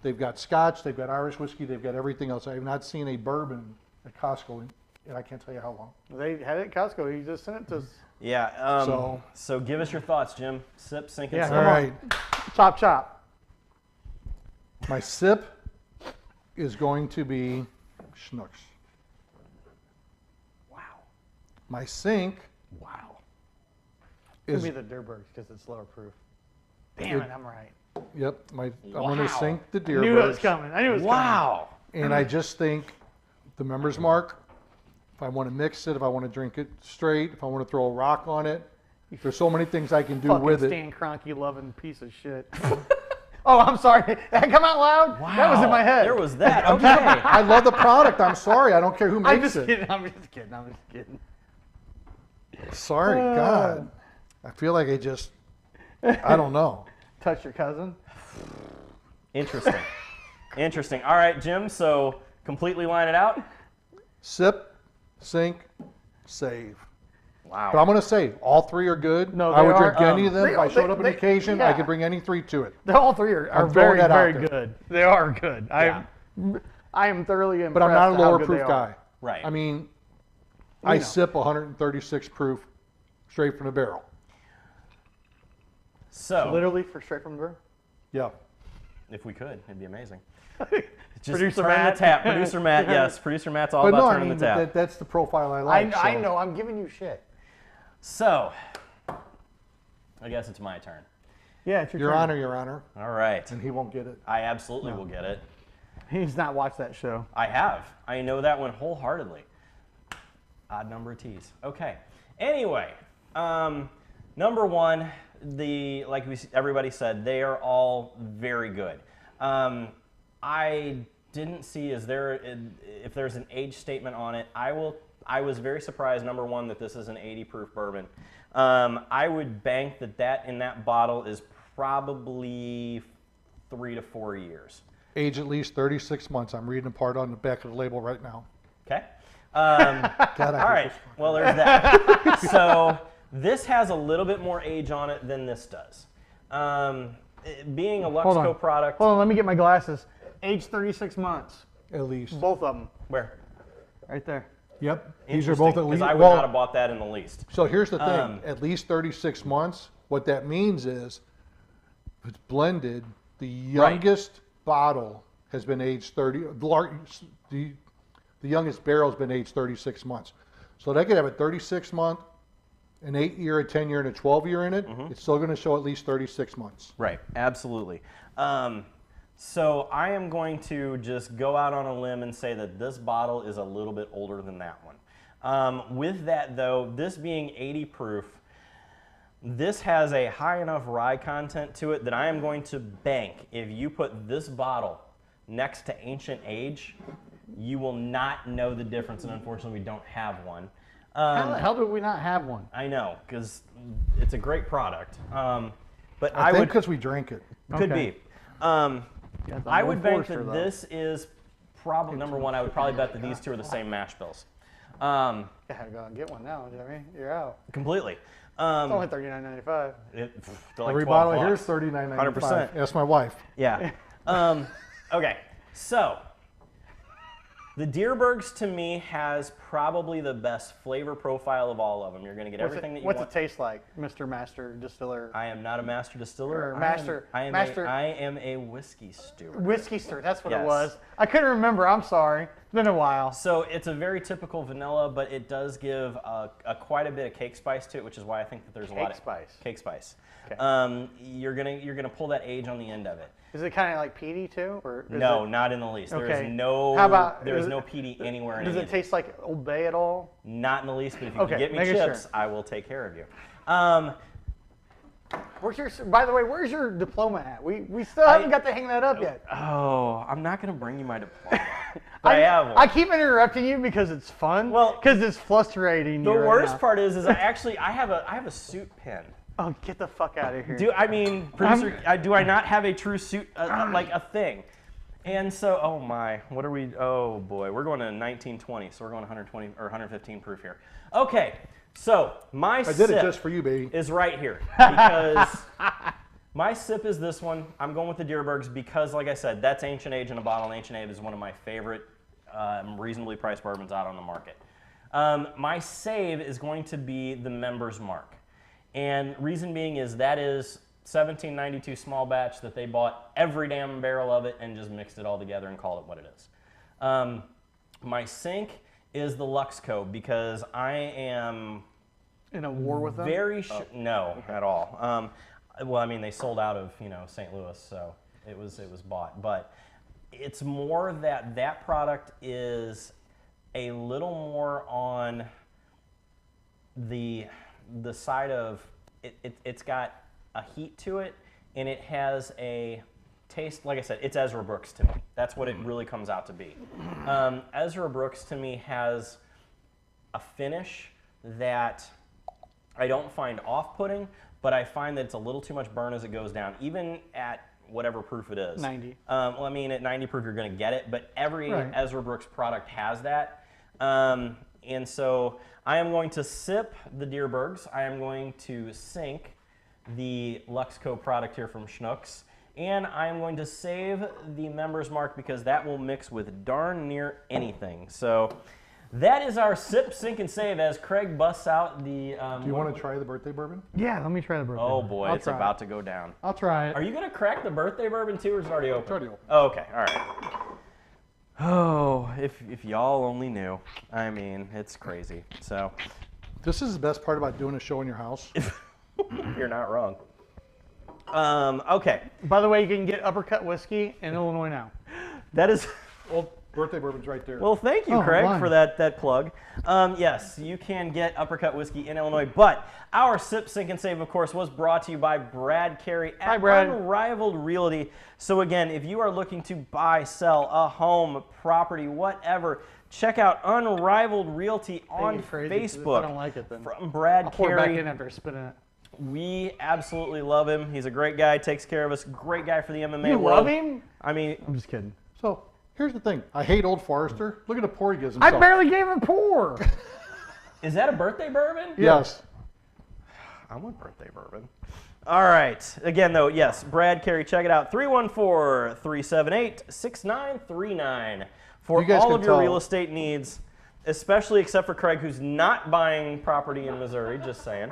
Speaker 2: They've got Scotch, they've got Irish whiskey, they've got everything else. I have not seen a bourbon at Costco, and I can't tell you how long.
Speaker 3: They had it at Costco. He just sent it to us.
Speaker 1: Yeah. So give us your thoughts, Jim. Sip, sink, and
Speaker 3: Yeah,
Speaker 1: save.
Speaker 2: All right,
Speaker 3: Chop, chop.
Speaker 2: my sip is going to be Schnucks.
Speaker 1: Wow.
Speaker 2: My sink
Speaker 1: Wow.
Speaker 3: It's
Speaker 2: is,
Speaker 3: going to be the Dierbergs because it's lower proof. Damn it, I'm right.
Speaker 2: yep, I'm going
Speaker 1: Wow.
Speaker 2: to sink the
Speaker 3: I knew it was
Speaker 2: Dierbergs.
Speaker 3: coming. I knew it was
Speaker 1: Wow.
Speaker 2: And I just think the Member's Mark, if I want to mix it, if I want to drink it straight, if I want to throw a rock on it, there's so many things I can do
Speaker 3: coming.
Speaker 2: with
Speaker 3: Fucking
Speaker 2: it.
Speaker 3: Stan Kroenke loving piece of shit. Oh, I'm sorry. Did that come out loud?
Speaker 1: Wow.
Speaker 3: That was in my head.
Speaker 1: There was that. Okay.
Speaker 2: I love the product. I'm sorry. I don't care who
Speaker 3: I'm
Speaker 2: makes
Speaker 3: just
Speaker 2: it.
Speaker 3: kidding. I'm just kidding. I'm just kidding.
Speaker 2: Sorry, God. I feel like I don't know.
Speaker 3: Touch your cousin.
Speaker 1: Interesting. Interesting. All right, Jim, so completely line it out.
Speaker 2: Sip, sink, save.
Speaker 1: Wow.
Speaker 2: But I'm going to say all 3 are good.
Speaker 3: No,
Speaker 2: I
Speaker 3: they
Speaker 2: would
Speaker 3: are,
Speaker 2: drink any of them.
Speaker 3: they-
Speaker 2: If I showed
Speaker 3: they-
Speaker 2: up on
Speaker 3: they-
Speaker 2: occasion, I
Speaker 3: yeah.
Speaker 2: could bring any 3 to it.
Speaker 3: All 3 are
Speaker 2: I'm throwing
Speaker 3: very,
Speaker 2: that out
Speaker 3: very
Speaker 2: there.
Speaker 3: good. They are good.
Speaker 1: Yeah.
Speaker 3: I am thoroughly impressed.
Speaker 2: But I'm not a
Speaker 3: at how
Speaker 2: lower
Speaker 3: good
Speaker 2: proof
Speaker 3: they are.
Speaker 2: guy.
Speaker 1: Right.
Speaker 2: I mean,
Speaker 3: You
Speaker 2: I
Speaker 3: know.
Speaker 2: sip 136 proof straight from the barrel.
Speaker 1: So,
Speaker 3: Literally for straight from the bird.
Speaker 2: Yeah.
Speaker 1: if we could, it'd be amazing. Just
Speaker 3: Producer
Speaker 1: turn
Speaker 3: Matt.
Speaker 1: the tap. Producer Matt, yes. Producer Matt's all
Speaker 2: But
Speaker 1: about
Speaker 2: no, I
Speaker 1: turning
Speaker 2: mean,
Speaker 1: the tap.
Speaker 2: that's the profile I like.
Speaker 3: I
Speaker 2: so.
Speaker 3: know. I'm giving you shit.
Speaker 1: So, I guess it's my turn.
Speaker 3: Yeah, it's
Speaker 2: Your
Speaker 3: turn.
Speaker 2: Honor, Your Honor.
Speaker 1: All right.
Speaker 2: And he won't get it.
Speaker 1: I absolutely will get it.
Speaker 3: He's not watched that show.
Speaker 1: I have. I know that one wholeheartedly. Odd number of T's. Okay. Anyway, number 1, everybody said, they are all very good. I didn't see if there's an age statement on it. I was very surprised, number 1, that this is an 80 proof bourbon. I would bank that in that bottle is probably 3 to 4 years.
Speaker 2: Age at least 36 months. I'm reading a part on the back of the label right now.
Speaker 1: Okay.
Speaker 2: God, I
Speaker 1: All
Speaker 2: hate
Speaker 1: right.
Speaker 2: this one.
Speaker 1: Well, there's that. So this has a little bit more age on it than this does. Being a
Speaker 3: Hold
Speaker 1: Luxco
Speaker 3: on.
Speaker 1: product.
Speaker 3: Hold on, let me get my glasses. Age 36 months.
Speaker 2: At least.
Speaker 3: Both of them.
Speaker 1: Where?
Speaker 3: Right there.
Speaker 2: Yep. These are both at least.
Speaker 1: Because I would not have bought that in the least.
Speaker 2: So here's the thing. At least 36 months. What that means is, if it's blended The youngest bottle has been aged 30. The youngest barrel has been aged 36 months. So they could have a 36-month, an 8-year, a 10-year, and a 12-year in it. It's still going to show at least 36 months.
Speaker 1: Right, absolutely. So I am going to just go out on a limb and say that this bottle is a little bit older than that one. With that, though, this being 80 proof, this has a high enough rye content to it that I am going to bank if you put this bottle next to Ancient Age, you will not know the difference, and unfortunately we don't have one.
Speaker 3: How the hell do we not have one?
Speaker 1: I know, because it's a great product. But
Speaker 2: I think because we drank it.
Speaker 1: Could
Speaker 3: Okay.
Speaker 1: be. I would bank that this is probably, number one, I would probably bet that these two are the same mash bills.
Speaker 3: Yeah, go and get one now, Jimmy. You're out.
Speaker 1: Completely.
Speaker 3: It's only $39.95.
Speaker 2: Every bottle here is $39.95.
Speaker 1: 100%.
Speaker 2: Ask my wife.
Speaker 1: Yeah. Okay, so the Dierbergs to me has probably the best flavor profile of all of them. You're going to get everything that you want.
Speaker 3: What's it taste like, Mr. Master Distiller?
Speaker 1: I am not a master distiller.
Speaker 3: Or master.
Speaker 1: I am a whiskey steward.
Speaker 3: Whiskey stir, that's what
Speaker 1: Yes.
Speaker 3: it was. I couldn't remember, I'm sorry. It's been a while.
Speaker 1: So it's a very typical vanilla, but it does give quite a bit of cake spice to it, which is why I think that there's a lot of cake spice.
Speaker 3: Okay.
Speaker 1: You're gonna pull that age on the end of it.
Speaker 3: Is it kind of like peaty too, or is
Speaker 1: No,
Speaker 3: it,
Speaker 1: not in the least.
Speaker 3: Okay.
Speaker 1: There is no.
Speaker 3: How about-
Speaker 1: there is
Speaker 3: is
Speaker 1: no
Speaker 3: it-
Speaker 1: peaty anywhere in
Speaker 3: Does
Speaker 1: any
Speaker 3: it
Speaker 1: of
Speaker 3: taste like Old Bay at all?
Speaker 1: Not in the least, but if you
Speaker 3: Okay,
Speaker 1: can get me
Speaker 3: making
Speaker 1: chips,
Speaker 3: sure.
Speaker 1: I will take care of you.
Speaker 3: Where's your? By the way, where's your diploma at? We still haven't got to hang that up yet.
Speaker 1: Oh, I'm not gonna bring you my diploma, but I have one.
Speaker 3: I keep interrupting you because it's fun.
Speaker 1: Well,
Speaker 3: because it's frustrating.
Speaker 1: The
Speaker 3: you right
Speaker 1: worst
Speaker 3: now.
Speaker 1: part is I have a suit pen.
Speaker 3: Oh, get the fuck out of here.
Speaker 1: Producer, do I not have a true suit, like a thing? And so, oh my, what are we, oh boy, we're going to 1920, so we're going 120 or 115 proof here. Okay, so my
Speaker 2: I did it just for you, baby.
Speaker 1: is right here because my sip is this one. I'm going with the Dierbergs because, like I said, that's Ancient Age in a bottle. And Ancient Age is one of my favorite reasonably priced bourbons out on the market. My save is going to be the Members Mark. And reason being is that is 1792 small batch that they bought every damn barrel of it and just mixed it all together and called it what it is. My sink is the Luxco because I am
Speaker 3: in a war with them?
Speaker 1: very sure. No, at all. Well, I mean, they sold out of St. Louis, so it was bought. But it's more that that product is a little more on the side of it's got a heat to it, and it has a taste. Like I said, it's Ezra Brooks to me. That's what it really comes out to be. Ezra Brooks to me has a finish that I don't find off-putting, but I find that it's a little too much burn as it goes down, even at whatever proof it is.
Speaker 3: 90.
Speaker 1: Well, I mean, at 90 proof, you're going to get it, but every
Speaker 3: Right.
Speaker 1: Ezra Brooks product has that. And so I am going to sip the Dierbergs. I am going to sink the Luxco product here from Schnucks. And I am going to save the Members Mark because that will mix with darn near anything. So that is our sip, sink, and save as Craig busts out the...
Speaker 2: Do you want to try the birthday bourbon?
Speaker 3: Yeah, let me try the birthday.
Speaker 1: Oh
Speaker 3: bourbon.
Speaker 1: boy,
Speaker 3: I'll
Speaker 1: it's
Speaker 3: try
Speaker 1: about
Speaker 3: it.
Speaker 1: to go down.
Speaker 3: I'll try it.
Speaker 1: Are you going to crack the birthday bourbon too, or is it already open?
Speaker 2: It's already open.
Speaker 1: Oh, okay, all right. Oh, if y'all only knew. I mean, it's crazy. So,
Speaker 2: This is the best part about doing a show in your house.
Speaker 1: you're not wrong. Okay,
Speaker 3: By the way, you can get Uppercut whiskey in Illinois now.
Speaker 1: that is...
Speaker 2: Well, birthday bourbon's right there.
Speaker 1: Well, thank you,
Speaker 3: Oh,
Speaker 1: Craig,
Speaker 3: fine.
Speaker 1: for that plug. Yes, you can get Uppercut Whiskey in Illinois, but our Sip, Sink, and Save, of course, was brought to you by Brad Carey at
Speaker 3: Hi, Brad.
Speaker 1: Unrivaled Realty. So again, if you are looking to buy, sell a home, property, whatever, check out Unrivaled Realty on
Speaker 3: you, Crazy, 'cause if
Speaker 1: Facebook.
Speaker 3: I don't like it, then
Speaker 1: From Brad
Speaker 3: I'll pour it back
Speaker 1: Carey.
Speaker 3: in after spinning it.
Speaker 1: We absolutely love him. He's a great guy, takes care of us. Great guy for the MMA
Speaker 3: You
Speaker 1: world.
Speaker 3: love him?
Speaker 1: I mean,
Speaker 3: I'm just kidding.
Speaker 2: So here's the thing. I hate Old Forester. Look at the pour he gives himself.
Speaker 3: I barely gave him pour.
Speaker 1: is that a birthday bourbon?
Speaker 2: Yes.
Speaker 1: I want birthday bourbon. All right. Again, though, yes, Brad Carey, check it out. 314-378-6939 for
Speaker 2: You guys
Speaker 1: all
Speaker 2: can
Speaker 1: of your
Speaker 2: tell.
Speaker 1: real estate needs, especially except for Craig, who's not buying property in Missouri, just saying.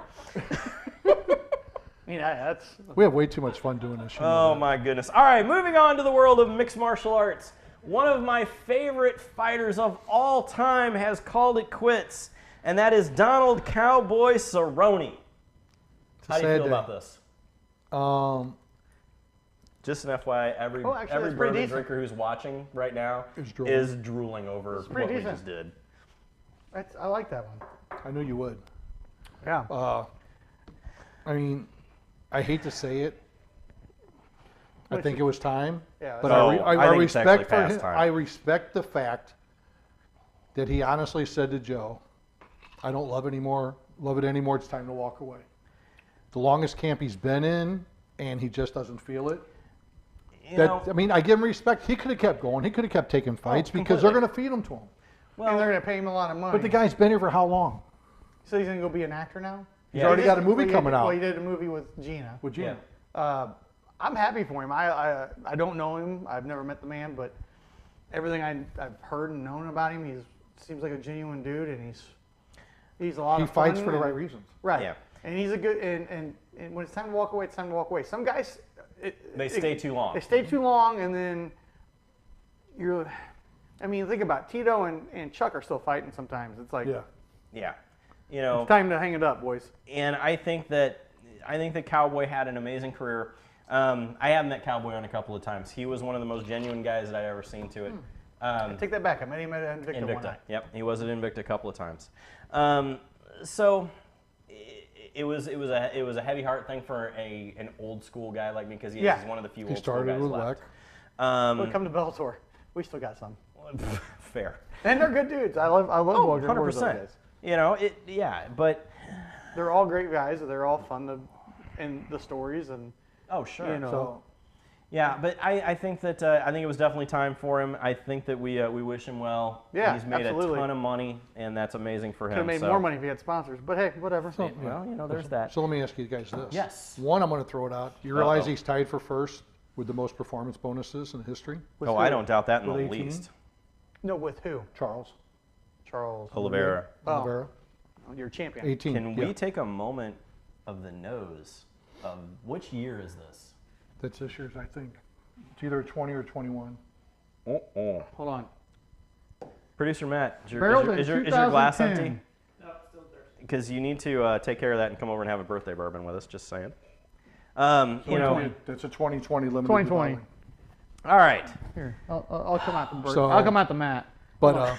Speaker 3: I mean, that's
Speaker 2: We have way too much fun doing this.
Speaker 1: Oh my goodness. All right, moving on to the world of mixed martial arts. One of my favorite fighters of all time has called it quits, and that is Donald Cowboy Cerrone. How do you feel about this? Just an FYI, every bourbon drinker who's watching right now is drooling over what we just did.
Speaker 3: I like that one.
Speaker 2: I knew you would.
Speaker 3: Yeah.
Speaker 2: I mean, I hate to say it. I think it was time.
Speaker 3: Yeah,
Speaker 2: but
Speaker 1: I think it's actually
Speaker 2: for
Speaker 1: past
Speaker 2: him.
Speaker 1: time.
Speaker 2: I respect the fact that he honestly said to Joe, "I don't love it anymore. It's time to walk away." The longest camp he's been in, and he just doesn't feel it. I mean, I give him respect. He could have kept going. He could have kept taking fights because they're going to feed them to him.
Speaker 3: Well, and they're going to pay him a lot of money.
Speaker 2: But the guy's been here for how long?
Speaker 3: So he's going to go be an actor now?
Speaker 2: He's already got a movie coming out.
Speaker 3: Well, he did a movie with Gina. I'm happy for him. I don't know him. I've never met the man, but everything I've heard and known about him, he seems like a genuine dude, and he's a lot of fun.
Speaker 2: He fights for the right reasons.
Speaker 3: Right.
Speaker 1: Yeah.
Speaker 3: And he's a good and when it's time to walk away, it's time to walk away. Some guys
Speaker 1: they stay too long.
Speaker 3: They stay too long, and then think about it. Tito and Chuck are still fighting sometimes. It's like
Speaker 1: yeah.
Speaker 3: It's time to hang it up, boys.
Speaker 1: And I think that Cowboy had an amazing career. I have met Cowboy on a couple of times. He was one of the most genuine guys that I've ever seen to it.
Speaker 3: I take that back. I met him at Invicta.
Speaker 1: Invicta. Yep, he was at Invicta a couple of times. So it was a heavy heart thing for an old school guy like me because he's one of the few old school guys left.
Speaker 3: But come to Bellator, we still got some.
Speaker 1: Fair.
Speaker 3: And they're good dudes. I love
Speaker 1: 100%. But
Speaker 3: they're all great guys. They're all fun in the stories and.
Speaker 1: Oh sure. But I think that it was definitely time for him. I think that we wish him well.
Speaker 3: Yeah,
Speaker 1: he's made a ton of money, and that's amazing for him.
Speaker 3: Could have made more money if he had sponsors, but hey, whatever.
Speaker 1: There's that.
Speaker 2: So let me ask you guys this.
Speaker 1: Yes.
Speaker 2: One, I'm going to throw it out. You realize he's tied for first with the most performance bonuses in history?
Speaker 1: I don't doubt that in the least.
Speaker 3: No, with who?
Speaker 2: Charles
Speaker 1: Oliveira.
Speaker 3: Oh, you're champion.
Speaker 2: 18.
Speaker 1: Can we take a moment of the nose of which year is this?
Speaker 2: That's this year's, I think. It's either 20 or 21.
Speaker 3: Hold on.
Speaker 1: Producer Matt, is your glass empty? No, it's still there. Because you need to take care of that and come over and have a birthday bourbon with us, just saying.
Speaker 2: That's a 2020 limited.
Speaker 3: 2020.
Speaker 1: All right.
Speaker 3: Here, I'll come out the bird. I'll come out the mat.
Speaker 2: But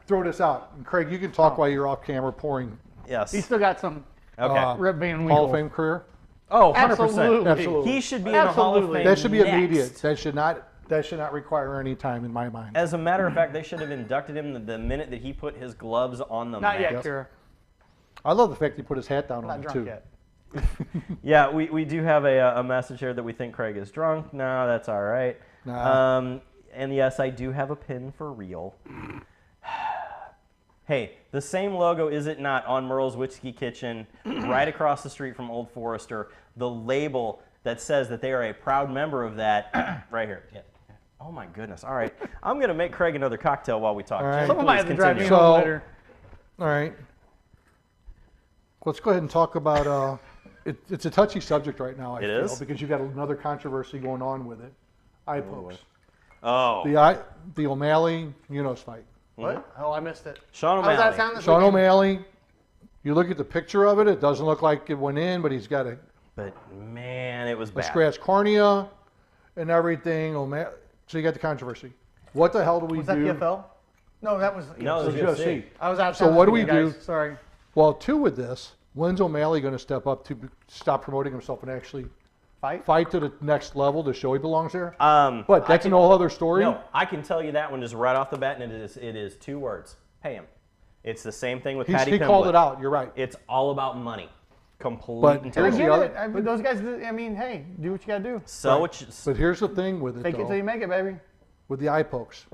Speaker 2: throw this out. And Craig, you can talk while you're off camera pouring.
Speaker 1: Yes.
Speaker 3: He's still got some Rip Van Winkle.
Speaker 2: Hall of Fame career?
Speaker 1: Oh,
Speaker 3: 100%.
Speaker 2: Absolutely.
Speaker 1: He should be in the Hall of Fame.
Speaker 2: That should be immediate. That should not require any time in my mind.
Speaker 1: As a matter of fact, they should have inducted him the minute that he put his gloves on the mat.
Speaker 3: Not yet, Kira.
Speaker 2: I love the fact he put his hat down
Speaker 3: I'm
Speaker 2: on
Speaker 3: not
Speaker 2: it,
Speaker 3: drunk
Speaker 2: too.
Speaker 3: yet.
Speaker 1: Yeah, we do have a message here that we think Craig is drunk. No, that's all right.
Speaker 2: Nah.
Speaker 1: And yes, I do have a pin for real. Hey, the same logo, is it not, on Merle's Whiskey Kitchen, right across the street from Old Forester, the label that says that they are a proud member of that, right here. Yeah. Oh my goodness. All right. I'm going to make Craig another cocktail while we talk.
Speaker 2: All right.
Speaker 3: Someone might have to drive me
Speaker 2: So-
Speaker 3: home later.
Speaker 2: All right. Let's go ahead and talk about, it's a touchy subject right now, I feel,
Speaker 1: is?
Speaker 2: because you've got another controversy going on with it. Eye pokes.
Speaker 1: Oh.
Speaker 2: The O'Malley Munoz fight.
Speaker 3: What? Oh, I missed it.
Speaker 1: Sean
Speaker 3: How does
Speaker 1: O'Malley.
Speaker 3: that sound this
Speaker 2: Sean
Speaker 3: weekend?
Speaker 2: O'Malley, you look at the picture of it, it doesn't look like it went in, but he's got a
Speaker 1: But man, it was bad.
Speaker 2: scratched cornea and everything. So you got the controversy. What the hell do we
Speaker 3: Was
Speaker 2: do?
Speaker 3: that PFL? No, that was
Speaker 1: No, it was
Speaker 2: UFC.
Speaker 1: UFC.
Speaker 3: I was out.
Speaker 2: So what do we
Speaker 3: guys.
Speaker 2: do?
Speaker 3: Sorry.
Speaker 2: Well, two with this. When's O'Malley going to step up to stop promoting himself and actually fight to the next level to show he belongs there? But that's an whole other story.
Speaker 1: No, I can tell you that one just right off the bat, and it is 2 words. Pay him. It's the same thing with Patty
Speaker 2: He
Speaker 1: Pimblett.
Speaker 2: called it out. You're right.
Speaker 1: It's all about money. Complete
Speaker 2: But
Speaker 1: and
Speaker 2: here's
Speaker 1: total.
Speaker 2: the
Speaker 3: I get
Speaker 2: other-
Speaker 3: it. Those guys, I mean, hey, do what you got to do.
Speaker 1: So what
Speaker 2: But here's the thing with it,
Speaker 3: Fake it till you
Speaker 2: though,
Speaker 3: make it, baby.
Speaker 2: with the eye pokes.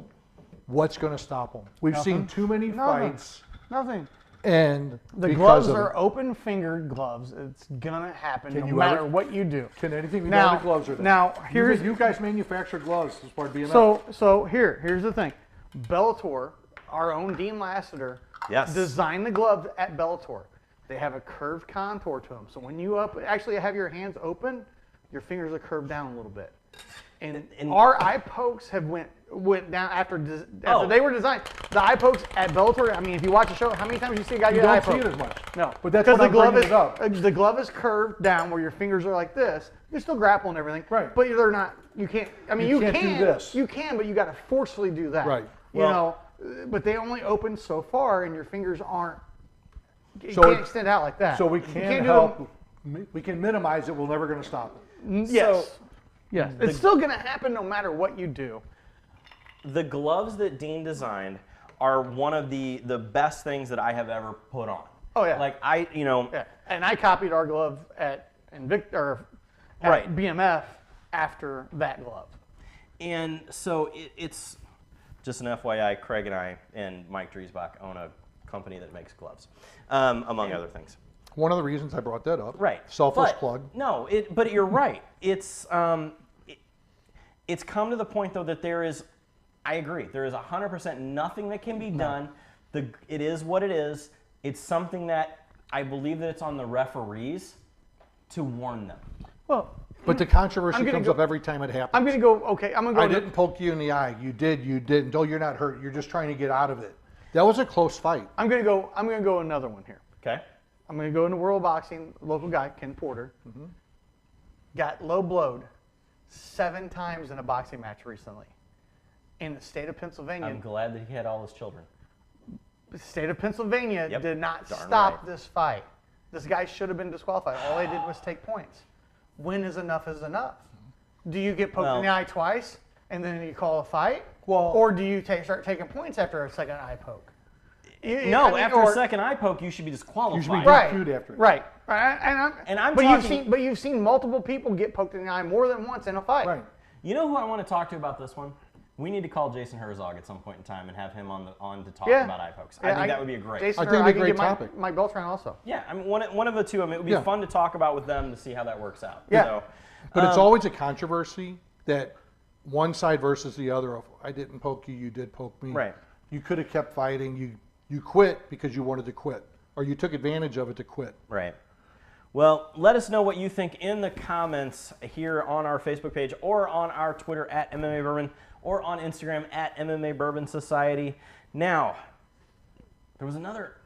Speaker 2: What's going to stop them? We've seen too many fights,
Speaker 3: Nothing.
Speaker 2: and
Speaker 3: The
Speaker 2: because
Speaker 3: gloves
Speaker 2: of
Speaker 3: are open-fingered gloves. It's gonna happen
Speaker 2: Can
Speaker 3: no
Speaker 2: you
Speaker 3: matter
Speaker 2: ever-
Speaker 3: what you do.
Speaker 2: Can anything be
Speaker 3: Now-
Speaker 2: done to gloves or that?
Speaker 3: now, here's-
Speaker 2: you guys manufacture gloves as part of BMF.
Speaker 3: So here's the thing. Bellator, our own Dean Lassiter,
Speaker 1: Yes.
Speaker 3: designed the gloves at Bellator. They have a curved contour to them. So when you actually have your hands open, your fingers are curved down a little bit. And our eye pokes have went down after they were designed. The eye pokes at Bellator, I mean, if you watch the show, how many times do you see a guy get an eye poke?
Speaker 2: You don't see it as much.
Speaker 3: No.
Speaker 2: But that's what I'm bringing it up.
Speaker 3: The glove is curved down where your fingers are like this. You're still grappling and everything.
Speaker 2: Right.
Speaker 3: But they're not, you can't, I mean, you
Speaker 2: can't
Speaker 3: can
Speaker 2: do this.
Speaker 3: You can, but you got to forcefully do that.
Speaker 2: Right.
Speaker 3: You know, but they only open so far and your fingers aren't, you can't extend out like that.
Speaker 2: So we can't help, we can minimize it, we're never going to stop it.
Speaker 3: Yes. So, yes. It's still going to happen no matter what you do.
Speaker 1: The gloves that Dean designed are one of the best things that I have ever put on.
Speaker 3: Oh yeah.
Speaker 1: Like
Speaker 3: Yeah. And I copied our glove at BMF after that glove.
Speaker 1: And so it's just an FYI, Craig and I and Mike Driesbach own a company that makes gloves, among other things.
Speaker 2: One of the reasons I brought that up.
Speaker 1: Right.
Speaker 2: Selfless plug.
Speaker 1: No, but you're right. It's come to the point though that there is, I agree, there is 100% nothing that can be done. It is what it is. It's something that I believe that it's on the referees to warn them.
Speaker 3: Well,
Speaker 2: but the controversy comes up every time it happens.
Speaker 3: I'm going to go, okay, I'm going to go.
Speaker 2: I didn't poke you in the eye. You did, you didn't. Oh, you're not hurt. You're just trying to get out of it. That was a close fight.
Speaker 3: I'm going to go another one here.
Speaker 1: Okay.
Speaker 3: I'm going to go into World Boxing. Local guy, Ken Porter, got low blowed 7 times in a boxing match recently in the state of Pennsylvania.
Speaker 1: I'm glad that he had all his children.
Speaker 3: The state of Pennsylvania did not stop this fight. This guy should have been disqualified. All they did was take points. When is enough is enough? Do you get poked in the eye twice and then you call a fight? Or do you start taking points after a second eye poke?
Speaker 1: After a second eye poke, you should be disqualified.
Speaker 2: You should be DQ'd after it.
Speaker 3: Right.
Speaker 1: But
Speaker 3: you've seen multiple people get poked in the eye more than once in a fight.
Speaker 2: Right.
Speaker 1: You know who I want to talk to about this one? We need to call Jason Herzog at some point in time and have him on to talk about eye pokes. I think that would be a great.
Speaker 3: Jason,
Speaker 2: I think it'd be a great topic.
Speaker 3: Mike Beltran also.
Speaker 1: Yeah, I mean one of the two. I mean, it would be fun to talk about with them to see how that works out.
Speaker 3: Yeah.
Speaker 1: So,
Speaker 2: but it's always a controversy that one side versus the other. Of, I didn't poke you, you did poke me.
Speaker 1: Right.
Speaker 2: You could have kept fighting. You quit because you wanted to quit, or you took advantage of it to quit.
Speaker 1: Right. Well, let us know what you think in the comments here on our Facebook page or on our Twitter at MMA Bourbon or on Instagram at MMA Bourbon Society. Now, there was another,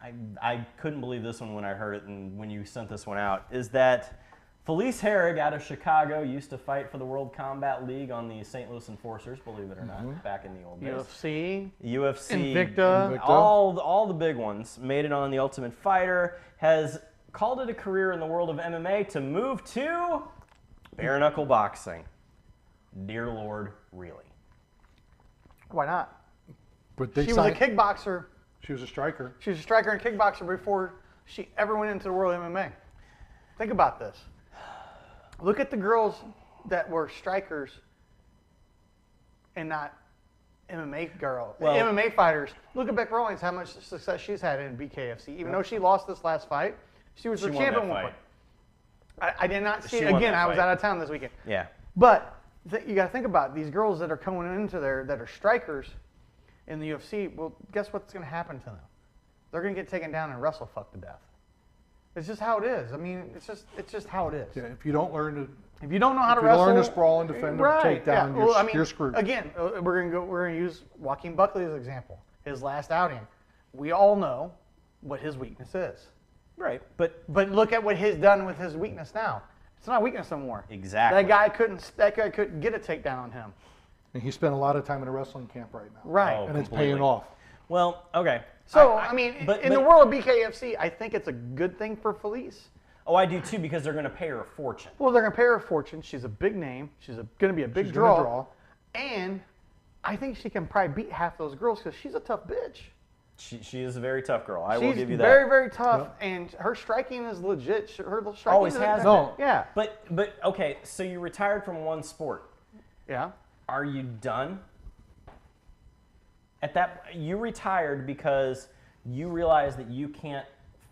Speaker 1: I couldn't believe this one when I heard it and when you sent this one out, is that Felice Herrig out of Chicago used to fight for the World Combat League on the St. Louis Enforcers, believe it or not, back in the old days. UFC,
Speaker 3: Invicta.
Speaker 1: all the big ones, made it on The Ultimate Fighter, has called it a career in the world of MMA to move to bare knuckle boxing. Dear Lord, really?
Speaker 3: Why not?
Speaker 2: But
Speaker 3: she was a kickboxer.
Speaker 2: She was a striker.
Speaker 3: She was a striker and kickboxer before she ever went into the world of MMA. Think about this. Look at the girls that were strikers and not MMA girls. MMA fighters. Look at Beck Rawlings, how much success she's had in BKFC. Even though she lost this last fight, she was the champion one point. I did not see it. Again, I was out of town this weekend.
Speaker 1: Yeah.
Speaker 3: But you got to think about it. These girls that are coming into there that are strikers in the UFC. Well, guess what's going to happen to them? They're going to get taken down and wrestle fuck to death. It's just how it is. I mean, it's just how it is.
Speaker 2: Yeah. If you don't learn to,
Speaker 3: if you don't know how to wrestle,
Speaker 2: learn to sprawl and defend or take down, you're screwed.
Speaker 3: Again, we're going to use Joaquin Buckley as an example. His last outing, we all know what his weakness is.
Speaker 1: Right. But
Speaker 3: look at what he's done with his weakness now. It's not weakness anymore.
Speaker 1: Exactly.
Speaker 3: That guy couldn't get a takedown on him.
Speaker 2: And he spent a lot of time in a wrestling camp right now.
Speaker 3: Right.
Speaker 2: And it's paying off.
Speaker 1: Well, okay.
Speaker 3: So, in the world of BKFC, I think it's a good thing for Felice.
Speaker 1: Oh, I do too, because they're going to pay her a fortune.
Speaker 3: Well, they're going to pay her a fortune. She's a big name. She's going to be a big draw. And I think she can probably beat half those girls because she's a tough bitch.
Speaker 1: She is a very tough girl. I will give you that.
Speaker 3: She's very, very tough, and her striking is legit. Her striking
Speaker 1: always has been.
Speaker 3: Yeah.
Speaker 1: But okay, so you retired from one sport.
Speaker 3: Yeah.
Speaker 1: Are you done? You retired because you realized that you can't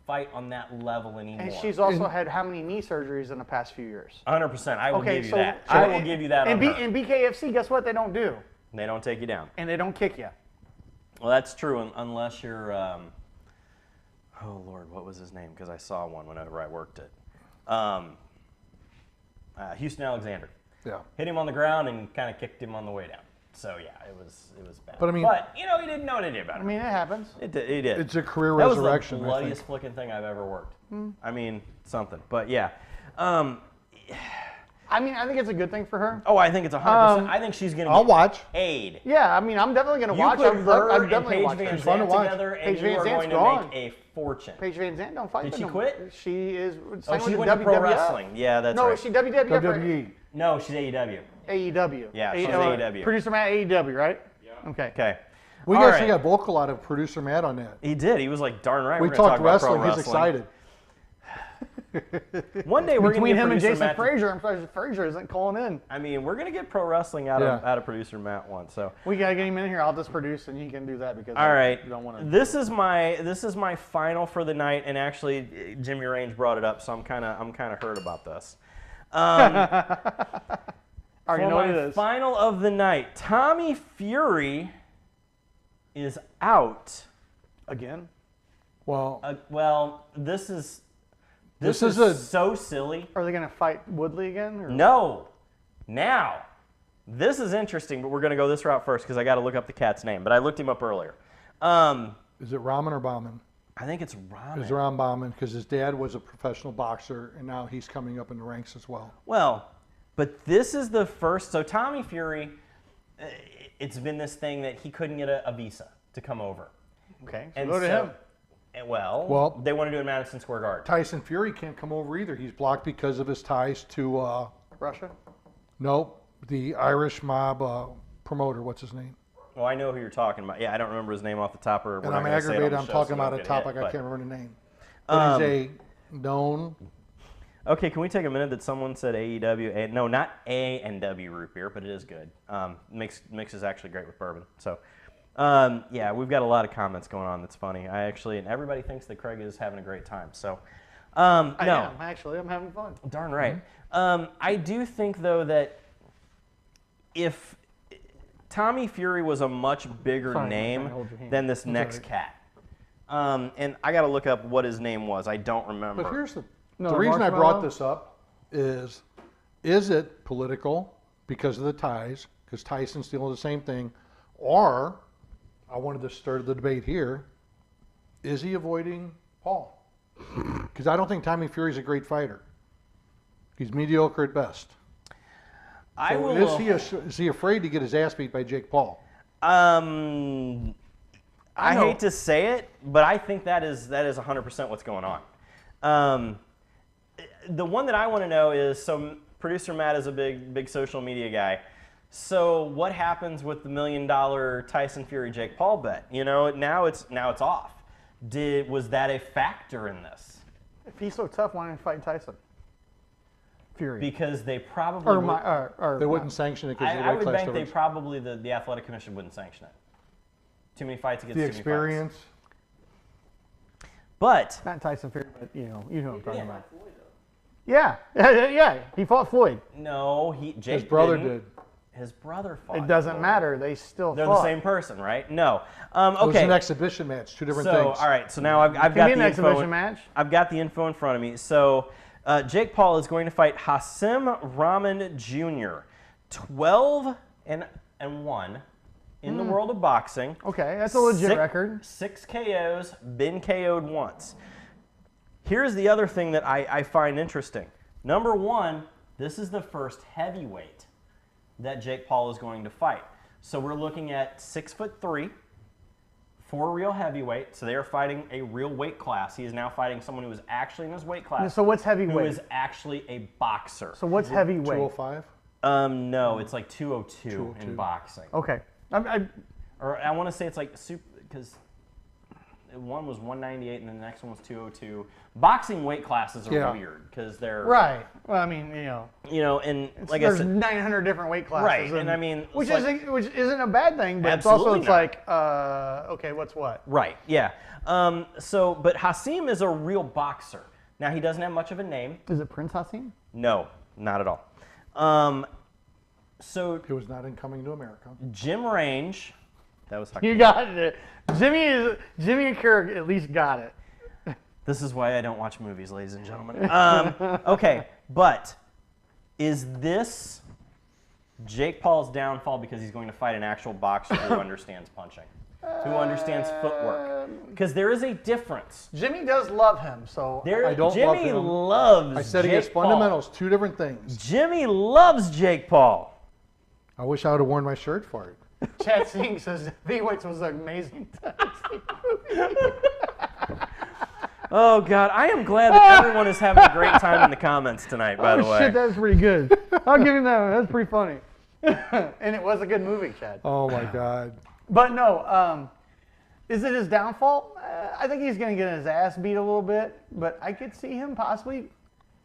Speaker 1: fight on that level anymore.
Speaker 3: And she's also had how many knee surgeries in the past few years?
Speaker 1: 100%. I will give you that. I will give you that.
Speaker 3: And BKFC, guess what they don't do?
Speaker 1: They don't take you down.
Speaker 3: And they don't kick you.
Speaker 1: Well, that's true unless you're Oh Lord, what was his name? Because I saw one whenever I worked it. Houston Alexander.
Speaker 2: Yeah.
Speaker 1: Hit him on the ground and kind of kicked him on the way down. So yeah, it was bad.
Speaker 2: But I mean,
Speaker 1: you know, he didn't know anything about it.
Speaker 3: I mean, it happens.
Speaker 1: He did.
Speaker 2: It's a career resurrection.
Speaker 1: That was the bloodiest flicking thing I've ever worked. I mean, something. But yeah.
Speaker 3: I mean, I think it's a good thing for her.
Speaker 1: Oh, I think it's 100%. I think she's gonna.
Speaker 2: I'll watch.
Speaker 1: Aid.
Speaker 3: Yeah, I mean, I'm definitely gonna watch.
Speaker 1: You put her
Speaker 3: I'm
Speaker 1: and
Speaker 3: definitely
Speaker 1: Paige
Speaker 3: watching.
Speaker 1: Van
Speaker 2: It's fun to
Speaker 1: Zandt
Speaker 2: watch.
Speaker 1: together, and
Speaker 3: Paige
Speaker 1: you
Speaker 3: Van
Speaker 1: are
Speaker 3: Zandt's
Speaker 1: going to
Speaker 3: gone.
Speaker 1: make a fortune.
Speaker 3: Paige Van Zandt don't fight.
Speaker 1: Did she
Speaker 3: no
Speaker 1: quit?
Speaker 3: more. She is.
Speaker 1: Oh, she
Speaker 3: with
Speaker 1: went to
Speaker 3: WWF.
Speaker 1: pro wrestling. Yeah, that's
Speaker 3: no,
Speaker 1: right.
Speaker 3: she WWF.
Speaker 2: WWE.
Speaker 1: No, she's AEW.
Speaker 3: AEW.
Speaker 1: Yeah, she's AEW.
Speaker 3: Producer Matt AEW, right? Yeah. Okay.
Speaker 1: Okay.
Speaker 2: We
Speaker 1: All
Speaker 2: actually
Speaker 1: right.
Speaker 2: got vocal out of producer Matt on that.
Speaker 1: He did. He was like, darn right.
Speaker 2: We
Speaker 1: we're gonna
Speaker 2: talked
Speaker 1: talk about pro
Speaker 2: wrestling. He's excited.
Speaker 1: One day we're
Speaker 3: Between
Speaker 1: gonna
Speaker 3: him
Speaker 1: get
Speaker 3: and
Speaker 1: producer
Speaker 3: Jason
Speaker 1: Matt.
Speaker 3: Frazier, I'm surprised Frazier isn't calling in.
Speaker 1: I mean, we're gonna get pro wrestling out of producer Matt once. So.
Speaker 3: We gotta get him in here. I'll just produce, and he can do that because
Speaker 1: All right.
Speaker 3: I don't want to.
Speaker 1: This is my final for the night, and actually, Jimmy Range brought it up, so I'm kind of hurt about this.
Speaker 3: I already
Speaker 1: For
Speaker 3: know what it
Speaker 1: my
Speaker 3: is.
Speaker 1: final of the night, Tommy Fury is out.
Speaker 2: Again?
Speaker 1: Well, this is so silly.
Speaker 3: Are they gonna fight Woodley again? Or?
Speaker 1: No. Now, this is interesting, but we're going to go this route first because I got to look up the cat's name. But I looked him up earlier.
Speaker 2: Is it Rahman or Bauman?
Speaker 1: I think it's Rahman.
Speaker 2: It's Ron Bauman because his dad was a professional boxer, and now he's coming up in the ranks as well.
Speaker 1: Well, but this is the first. So Tommy Fury, it's been this thing that he couldn't get a visa to come over.
Speaker 3: Okay. So
Speaker 1: And
Speaker 3: go to him.
Speaker 1: Well, they want to do it in Madison Square Garden.
Speaker 2: Tyson Fury can't come over either. He's blocked because of his ties to,
Speaker 3: Russia.
Speaker 2: the Irish mob promoter. What's his name?
Speaker 1: Well, I know who you're talking about. Yeah, I don't remember his name off the top. Or
Speaker 2: And I'm aggravated. I'm talking about a topic. I can't remember the name. But he's a known.
Speaker 1: Okay, can we take a minute that someone said AEW? No, not A&W root beer, but it is good. Mixes actually great with bourbon. So, yeah, we've got a lot of comments going on. That's funny. And everybody thinks that Craig is having a great time. So,
Speaker 3: I am, actually. I'm having fun.
Speaker 1: Darn right. I do think, though, that if Tommy Fury was a much bigger name than this next cat. And I got to look up what his name was. I don't remember.
Speaker 2: But here's the reason I brought this up is it political because of the ties, because Tyson's dealing with the same thing, or I wanted to start the debate here, is he avoiding Paul? Because I don't think Tommy Fury's a great fighter. He's mediocre at best. Is he afraid to get his ass beat by Jake Paul?
Speaker 1: I hate to say it, but I think that is 100% what's going on. The one that I want to know is, so producer Matt is a big social media guy. So what happens with the $1 million Tyson Fury Jake Paul bet? You know, now it's off. Was that a factor in this?
Speaker 3: If he's so tough, why don't he fight Tyson? Fury.
Speaker 1: Because they probably
Speaker 2: they wouldn't sanction it because of the
Speaker 1: I
Speaker 2: weight
Speaker 1: would
Speaker 2: class
Speaker 1: think they
Speaker 2: difference.
Speaker 1: probably the athletic commission wouldn't sanction it. Too many fights against
Speaker 2: The
Speaker 1: too many
Speaker 2: experience.
Speaker 1: fights. But
Speaker 3: not Tyson Fury, but you know what I'm talking about. Yeah. He fought Floyd.
Speaker 1: No, Jake
Speaker 2: His brother
Speaker 1: didn't.
Speaker 2: did.
Speaker 1: His brother fought.
Speaker 3: It doesn't
Speaker 1: Floyd.
Speaker 3: matter. They still
Speaker 1: They're
Speaker 3: fought.
Speaker 1: the same person, right? No.
Speaker 2: It was
Speaker 1: Okay.
Speaker 2: an exhibition match, two different
Speaker 1: So
Speaker 2: things.
Speaker 1: all right. So now I've got
Speaker 3: Can be
Speaker 1: the
Speaker 3: an
Speaker 1: info.
Speaker 3: exhibition match.
Speaker 1: I've got the info in front of me. So Jake Paul is going to fight Hasim Rahman Jr. 12-1 in the world of boxing.
Speaker 3: Okay, that's a legit record.
Speaker 1: 6 KOs, been KO'd once. Here's the other thing that I find interesting. Number one, this is the first heavyweight that Jake Paul is going to fight. So we're looking at 6'3", 4 real heavyweight. So they are fighting a real weight class. He is now fighting someone who is actually in his weight class.
Speaker 3: So what's heavyweight?
Speaker 1: Who is actually a boxer.
Speaker 3: So what's heavyweight?
Speaker 2: 205?
Speaker 1: No, it's like 202 in boxing.
Speaker 3: Okay.
Speaker 1: Or I want to say it's like super, because one was 198 and the next one was 202. Boxing weight classes are weird because they're
Speaker 3: right. Well, I mean,
Speaker 1: and like
Speaker 3: there's
Speaker 1: I said,
Speaker 3: 900 different weight classes,
Speaker 1: right? And I mean,
Speaker 3: which isn't a bad thing, but
Speaker 1: Absolutely
Speaker 3: it's like, okay, what's what?
Speaker 1: Right. Yeah. But Hasim is a real boxer. Now he doesn't have much of a name.
Speaker 3: Is it Prince Hasim?
Speaker 1: No, not at all. So
Speaker 2: He was not in Coming to America.
Speaker 1: Jim Range, that was Hakeem.
Speaker 3: You got it. Jimmy and Kirk at least got it.
Speaker 1: This is why I don't watch movies, ladies and gentlemen. Okay, but is this Jake Paul's downfall because he's going to fight an actual boxer who understands punching, who understands footwork? Because there is a difference.
Speaker 3: Jimmy does love him, so
Speaker 2: I don't
Speaker 1: Jimmy
Speaker 2: love him.
Speaker 1: loves
Speaker 2: I said
Speaker 1: Jake
Speaker 2: he has
Speaker 1: Paul.
Speaker 2: fundamentals, two different things.
Speaker 1: Jimmy loves Jake Paul.
Speaker 2: I wish I would have worn my shirt for it.
Speaker 3: Chad Singh says heavyweights was amazing.
Speaker 1: Oh, God. I am glad that everyone is having a great time in the comments tonight, by the way.
Speaker 3: Shit, that's pretty good. I'll give him that one. That's pretty funny. And it was a good movie, Chad.
Speaker 2: Oh, my God.
Speaker 3: But no, is it his downfall? I think he's going to get his ass beat a little bit, but I could see him possibly.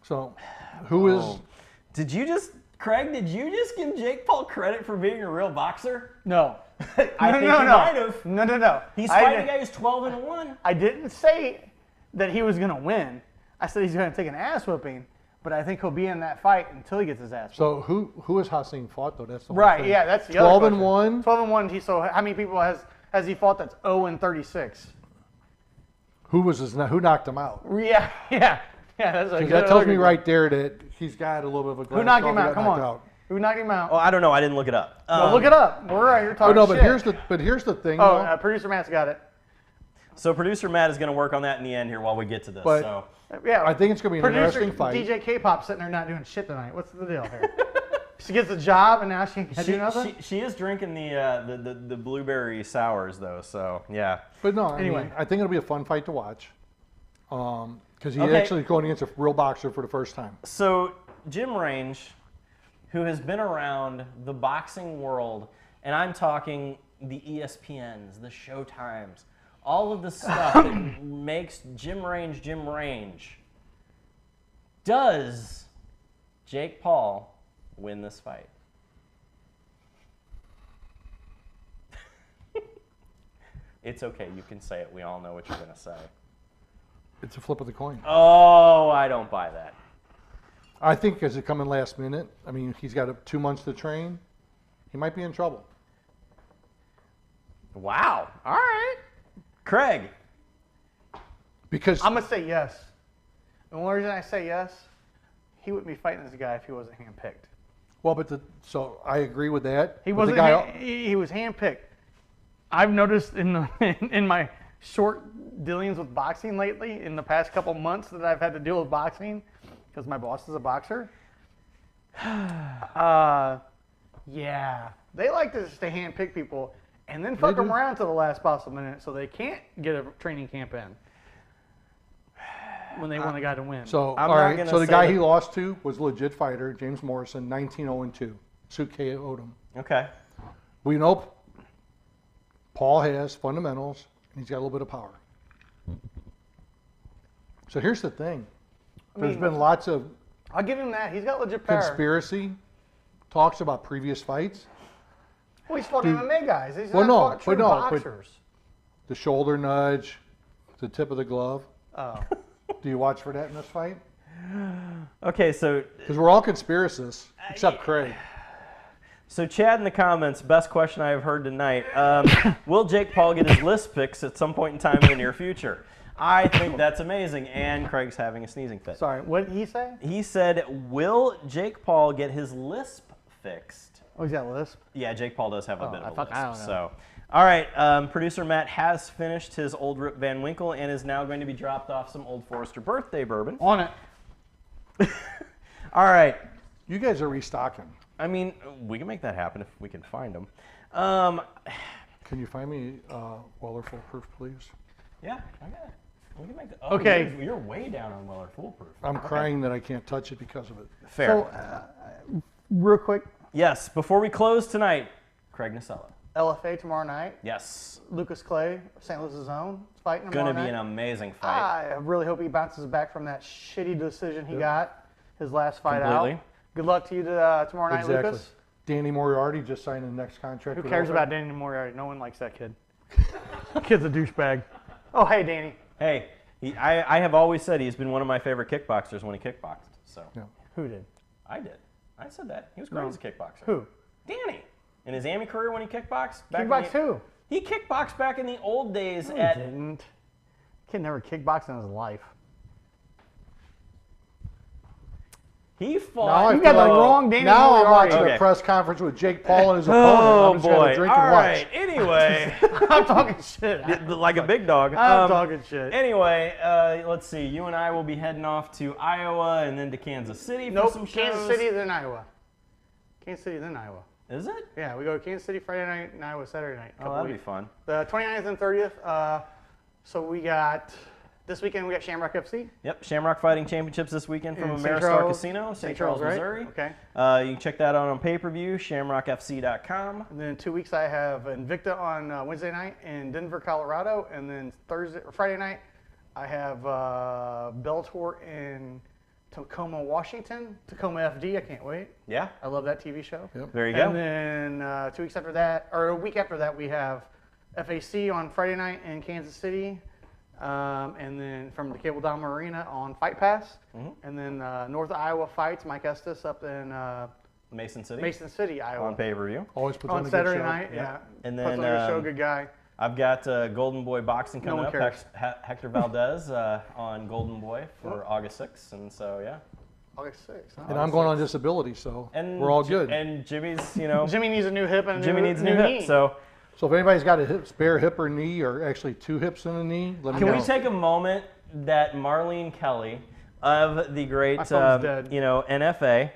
Speaker 2: So, who is...
Speaker 1: Craig, did you just give Jake Paul credit for being a real boxer?
Speaker 3: No.
Speaker 1: I think he might have.
Speaker 3: No.
Speaker 1: He's fighting a guy who's 12-1.
Speaker 3: I didn't say that he was going to win. I said he's going to take an ass whooping, but I think he'll be in that fight until he gets his ass whooped.
Speaker 2: So, who has Hassan fought, though? That's the whole
Speaker 3: Right,
Speaker 2: thing.
Speaker 3: yeah, that's the other
Speaker 2: 12-1?
Speaker 3: 12-1. So how many people has he fought that's 0-36?
Speaker 2: Who knocked him out?
Speaker 3: Yeah. That's a good
Speaker 2: That tells me
Speaker 3: argument.
Speaker 2: right there that he's got a little bit of a glass.
Speaker 3: Who knocked him
Speaker 2: he
Speaker 3: out?
Speaker 2: got
Speaker 3: Come
Speaker 2: knocked
Speaker 3: on.
Speaker 2: out.
Speaker 3: Who knocked him out?
Speaker 1: Oh, I don't know. I didn't look it up.
Speaker 3: Well, look it up. We're right here talking
Speaker 2: But
Speaker 3: shit.
Speaker 2: here's the thing.
Speaker 3: Oh,
Speaker 2: though.
Speaker 3: producer Matt's got it.
Speaker 1: So producer Matt is going to work on that in the end here while we get to this.
Speaker 2: But-
Speaker 1: so.
Speaker 3: Yeah,
Speaker 2: I think it's going to be an
Speaker 3: producer
Speaker 2: interesting fight.
Speaker 3: DJ K-pop sitting there not doing shit tonight. What's the deal here? She gets a job and now she can't do nothing.
Speaker 1: She is drinking the blueberry sours though, so yeah.
Speaker 2: But no,
Speaker 3: Anyway.
Speaker 2: I think it'll be a fun fight to watch. Because he's
Speaker 1: Okay.
Speaker 2: actually going against a real boxer for the first time.
Speaker 1: So Jim Range, who has been around the boxing world, and I'm talking the ESPNs, the Showtimes, all of the stuff that makes Jim Range. Does Jake Paul win this fight? It's okay. You can say it. We all know what you're going to say.
Speaker 2: It's a flip of the coin.
Speaker 1: Oh, I don't buy that.
Speaker 2: I think as it coming last minute, I mean, he's got 2 months to train. He might be in trouble.
Speaker 1: Wow. All right. Craig.
Speaker 2: Because
Speaker 3: I'm going to say yes. The only reason I say yes, he wouldn't be fighting this guy if he wasn't handpicked.
Speaker 2: so I agree with that.
Speaker 3: He
Speaker 2: But
Speaker 3: wasn't. He was handpicked. I've noticed in my short dealings with boxing lately, in the past couple months that I've had to deal with boxing, because my boss is a boxer. Yeah, they like to handpick people and then fuck them around to the last possible minute, so they can't get a training camp in when they want a guy to win.
Speaker 2: So
Speaker 1: I'm
Speaker 2: all
Speaker 1: not
Speaker 2: right.
Speaker 1: gonna
Speaker 2: So the
Speaker 1: say
Speaker 2: guy
Speaker 1: that-
Speaker 2: he lost to was a legit fighter, James Morrison, 19-0-2. Suit KO'd him.
Speaker 1: Okay.
Speaker 2: We know Paul has fundamentals, and he's got a little bit of power. So here's the thing. There's been lots of
Speaker 3: I'll give him that. He's got legit power.
Speaker 2: conspiracy talks about previous fights.
Speaker 3: Well, he's fought MMA guys. He's
Speaker 2: Well,
Speaker 3: not
Speaker 2: no,
Speaker 3: fought true
Speaker 2: but no, but-
Speaker 3: boxers.
Speaker 2: The shoulder nudge, the tip of the glove.
Speaker 3: Oh.
Speaker 2: Do you watch for that in this fight?
Speaker 1: Okay, so
Speaker 2: Because we're all conspiracists, except Craig.
Speaker 1: Chad in the comments, best question I have heard tonight. Will Jake Paul get his list fixed at some point in time in the near future? I think that's amazing, and Craig's having a sneezing fit.
Speaker 3: Sorry, what did he say?
Speaker 1: He said, will Jake Paul get his lisp fixed?
Speaker 3: Oh, he's got a lisp.
Speaker 1: Yeah, Jake Paul does have a bit of a lisp.
Speaker 3: I don't know.
Speaker 1: So, all right, producer Matt has finished his Old Rip Van Winkle and is now going to be dropped off some Old Forester birthday bourbon.
Speaker 3: On it.
Speaker 1: All right.
Speaker 2: You guys are restocking.
Speaker 1: I mean, we can make that happen if we can find them.
Speaker 2: Can you find me Weller Foolproof, please?
Speaker 1: Yeah, I got it. We can make that. Oh,
Speaker 3: Okay.
Speaker 1: You're way down on Weller Foolproof.
Speaker 2: I'm crying that I can't touch it because of it.
Speaker 1: Fair.
Speaker 3: So, real quick,
Speaker 1: Yes, before we close tonight, Craig Nasello.
Speaker 3: LFA tomorrow night.
Speaker 1: Yes.
Speaker 3: Lucas Clay, St. Louis's own, is fighting
Speaker 1: Going
Speaker 3: tomorrow
Speaker 1: to be
Speaker 3: night.
Speaker 1: an amazing fight.
Speaker 3: I really hope he bounces back from that shitty decision he got his last fight
Speaker 1: Completely.
Speaker 3: out. Good luck to you tomorrow night,
Speaker 2: Exactly.
Speaker 3: Lucas.
Speaker 2: Danny Moriarty just signed the next contract.
Speaker 3: Who
Speaker 2: with
Speaker 3: cares
Speaker 2: LFA.
Speaker 3: about Danny Moriarty? No one likes that kid. Kid's a douchebag. Oh, hey, Danny.
Speaker 1: Hey, I have always said he's been one of my favorite kickboxers when he kickboxed. So
Speaker 2: Yeah.
Speaker 3: Who did?
Speaker 1: I did. I said that. He was great
Speaker 3: No.
Speaker 1: as a kickboxer.
Speaker 3: Who?
Speaker 1: Danny. In his Army career when he kickboxed. back in
Speaker 3: Kickbox
Speaker 1: the-
Speaker 3: who?
Speaker 1: He kickboxed back in the old days
Speaker 3: He
Speaker 1: at
Speaker 3: didn't. Kid never kickboxed in his life.
Speaker 1: He fought.
Speaker 2: Now I
Speaker 3: You got the
Speaker 2: feel
Speaker 3: wrong Danny
Speaker 2: Now I'm
Speaker 3: Moriarty.
Speaker 2: watching
Speaker 1: Okay.
Speaker 2: a press conference with Jake Paul and his opponent.
Speaker 1: Oh
Speaker 2: I'm just gonna
Speaker 1: boy!
Speaker 2: drink
Speaker 1: All
Speaker 2: and watch.
Speaker 1: right. Anyway,
Speaker 3: I'm talking shit.
Speaker 1: like a big dog.
Speaker 3: I'm talking shit.
Speaker 1: Anyway, let's see. You and I will be heading off to Iowa and then to Kansas City for
Speaker 3: Nope,
Speaker 1: some shows.
Speaker 3: Kansas City, then Iowa. Kansas City, then Iowa.
Speaker 1: Is it?
Speaker 3: Yeah, we go to Kansas City Friday night and Iowa Saturday night.
Speaker 1: Oh, that'd be fun.
Speaker 3: The 29th and 30th. So we got, this weekend we got Shamrock FC.
Speaker 1: Yep, Shamrock Fighting Championships this weekend from
Speaker 3: In St.
Speaker 1: Ameristar
Speaker 3: Charles.
Speaker 1: Casino, St.
Speaker 3: St.
Speaker 1: Charles,
Speaker 3: Charles, right?
Speaker 1: Missouri.
Speaker 3: Okay.
Speaker 1: You can check that out on pay-per-view, shamrockfc.com.
Speaker 3: And then in 2 weeks I have Invicta on Wednesday night in Denver, Colorado. And then Friday night I have Bellator in Tacoma, Washington. Tacoma FD, I can't wait.
Speaker 1: Yeah,
Speaker 3: I love that TV show.
Speaker 2: Yep.
Speaker 1: there you go.
Speaker 3: And then 2 weeks after that, or a week after that, we have FAC on Friday night in Kansas City. And then from the Cable Dom Arena on Fight Pass. And then North Iowa Fights, Mike Estes up in
Speaker 1: Mason City.
Speaker 3: Mason City, Iowa.
Speaker 1: On pay-per-view.
Speaker 2: Always puts on
Speaker 3: On
Speaker 2: a
Speaker 3: Saturday
Speaker 2: good show.
Speaker 3: night, yeah.
Speaker 1: And
Speaker 3: Puts
Speaker 1: then
Speaker 3: on a show, good guy.
Speaker 1: I've got Golden Boy Boxing
Speaker 3: No
Speaker 1: coming
Speaker 3: one
Speaker 1: up.
Speaker 3: cares.
Speaker 1: Hector Valdez on Golden Boy for August 6th. And so, yeah.
Speaker 3: August 6th. Huh?
Speaker 2: And I'm going on disability, so
Speaker 1: And
Speaker 2: we're all good.
Speaker 1: And Jimmy's, you know,
Speaker 3: Jimmy needs a new hip and a
Speaker 1: Jimmy
Speaker 3: new,
Speaker 1: needs a new hip.
Speaker 3: knee.
Speaker 1: So
Speaker 2: So if anybody's got a spare hip or knee, or actually 2 hips and a knee, let me
Speaker 1: can
Speaker 2: know.
Speaker 1: we take a moment that Marlene Kelly of the great,
Speaker 3: My phone's dead.
Speaker 1: you know, NFA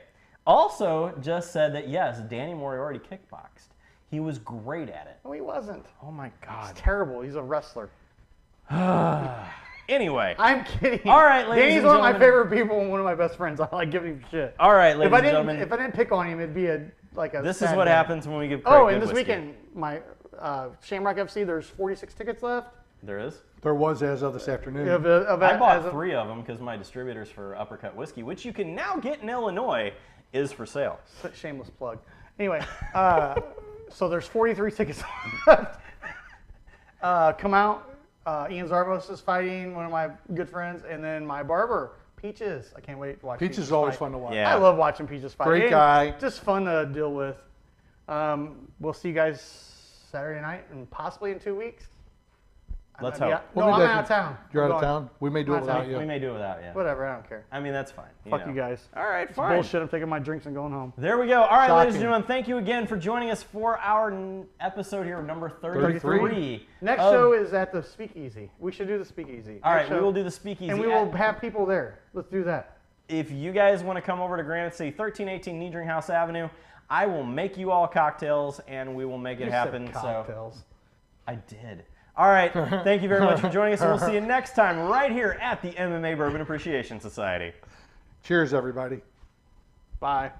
Speaker 1: also just said that, yes, Danny Moriarty kickboxed. He was great at it.
Speaker 3: No, he wasn't.
Speaker 1: Oh, my God.
Speaker 3: He's terrible. He's a wrestler.
Speaker 1: Anyway.
Speaker 3: I'm kidding.
Speaker 1: All right, ladies
Speaker 3: Danny's
Speaker 1: and
Speaker 3: one of my
Speaker 1: gentlemen.
Speaker 3: favorite people and one of my best friends. I like giving him shit.
Speaker 1: All right, ladies
Speaker 3: If I
Speaker 1: and
Speaker 3: didn't,
Speaker 1: gentlemen.
Speaker 3: if I didn't pick on him, it'd be a
Speaker 1: This is
Speaker 3: sad
Speaker 1: what
Speaker 3: day.
Speaker 1: happens when we give Craig
Speaker 3: Oh,
Speaker 1: good
Speaker 3: and this
Speaker 1: whiskey.
Speaker 3: weekend, my Shamrock FC, there's 46 tickets left.
Speaker 1: There is?
Speaker 2: There was as of this afternoon.
Speaker 1: I bought 3 of them because my distributors for Uppercut Whiskey, which you can now get in Illinois, is for sale.
Speaker 3: Shameless plug. Anyway, so there's 43 tickets left. Come out. Ian Zarvos is fighting, one of my good friends, and then my barber, Peaches. I can't wait to watch
Speaker 2: Peaches
Speaker 3: Peaches
Speaker 2: is always
Speaker 3: fight.
Speaker 2: fun to watch.
Speaker 1: Yeah.
Speaker 3: I love watching Peaches fight.
Speaker 2: Great
Speaker 3: And
Speaker 2: guy.
Speaker 3: Just fun to deal with. We'll see you guys Saturday night and possibly in 2 weeks.
Speaker 1: Let's
Speaker 3: I'm
Speaker 1: hope.
Speaker 2: We'll
Speaker 3: No,
Speaker 2: be
Speaker 3: I'm
Speaker 2: back
Speaker 3: out of town.
Speaker 2: You're
Speaker 3: I'm
Speaker 2: out of
Speaker 3: going.
Speaker 2: town? We may do it
Speaker 3: I'm out of
Speaker 2: without
Speaker 3: town.
Speaker 2: you.
Speaker 1: We may do it without, yeah.
Speaker 3: Whatever, I don't care.
Speaker 1: I mean, that's fine.
Speaker 3: Fuck you guys.
Speaker 1: All right,
Speaker 3: It's
Speaker 1: fine.
Speaker 3: bullshit. I'm taking my drinks and going home.
Speaker 1: There we go. All right, ladies and
Speaker 2: Shocking.
Speaker 1: gentlemen, thank you again for joining us for our episode here, number 33.
Speaker 3: Next
Speaker 1: of-
Speaker 3: show is at the Speakeasy. We should do the Speakeasy.
Speaker 1: All right,
Speaker 3: Next
Speaker 1: we
Speaker 3: show.
Speaker 1: will do the speakeasy.
Speaker 3: And we will have people there. Let's do that.
Speaker 1: If you guys want to come over to Granite City, 1318 Niedring House Avenue, I will make you all cocktails, and we will make it
Speaker 3: You
Speaker 1: happen.
Speaker 3: said
Speaker 1: So
Speaker 3: cocktails.
Speaker 1: I did. All right, thank you very much for joining us, and we'll see you next time right here at the MMA Bourbon Appreciation Society.
Speaker 2: Cheers, everybody.
Speaker 3: Bye.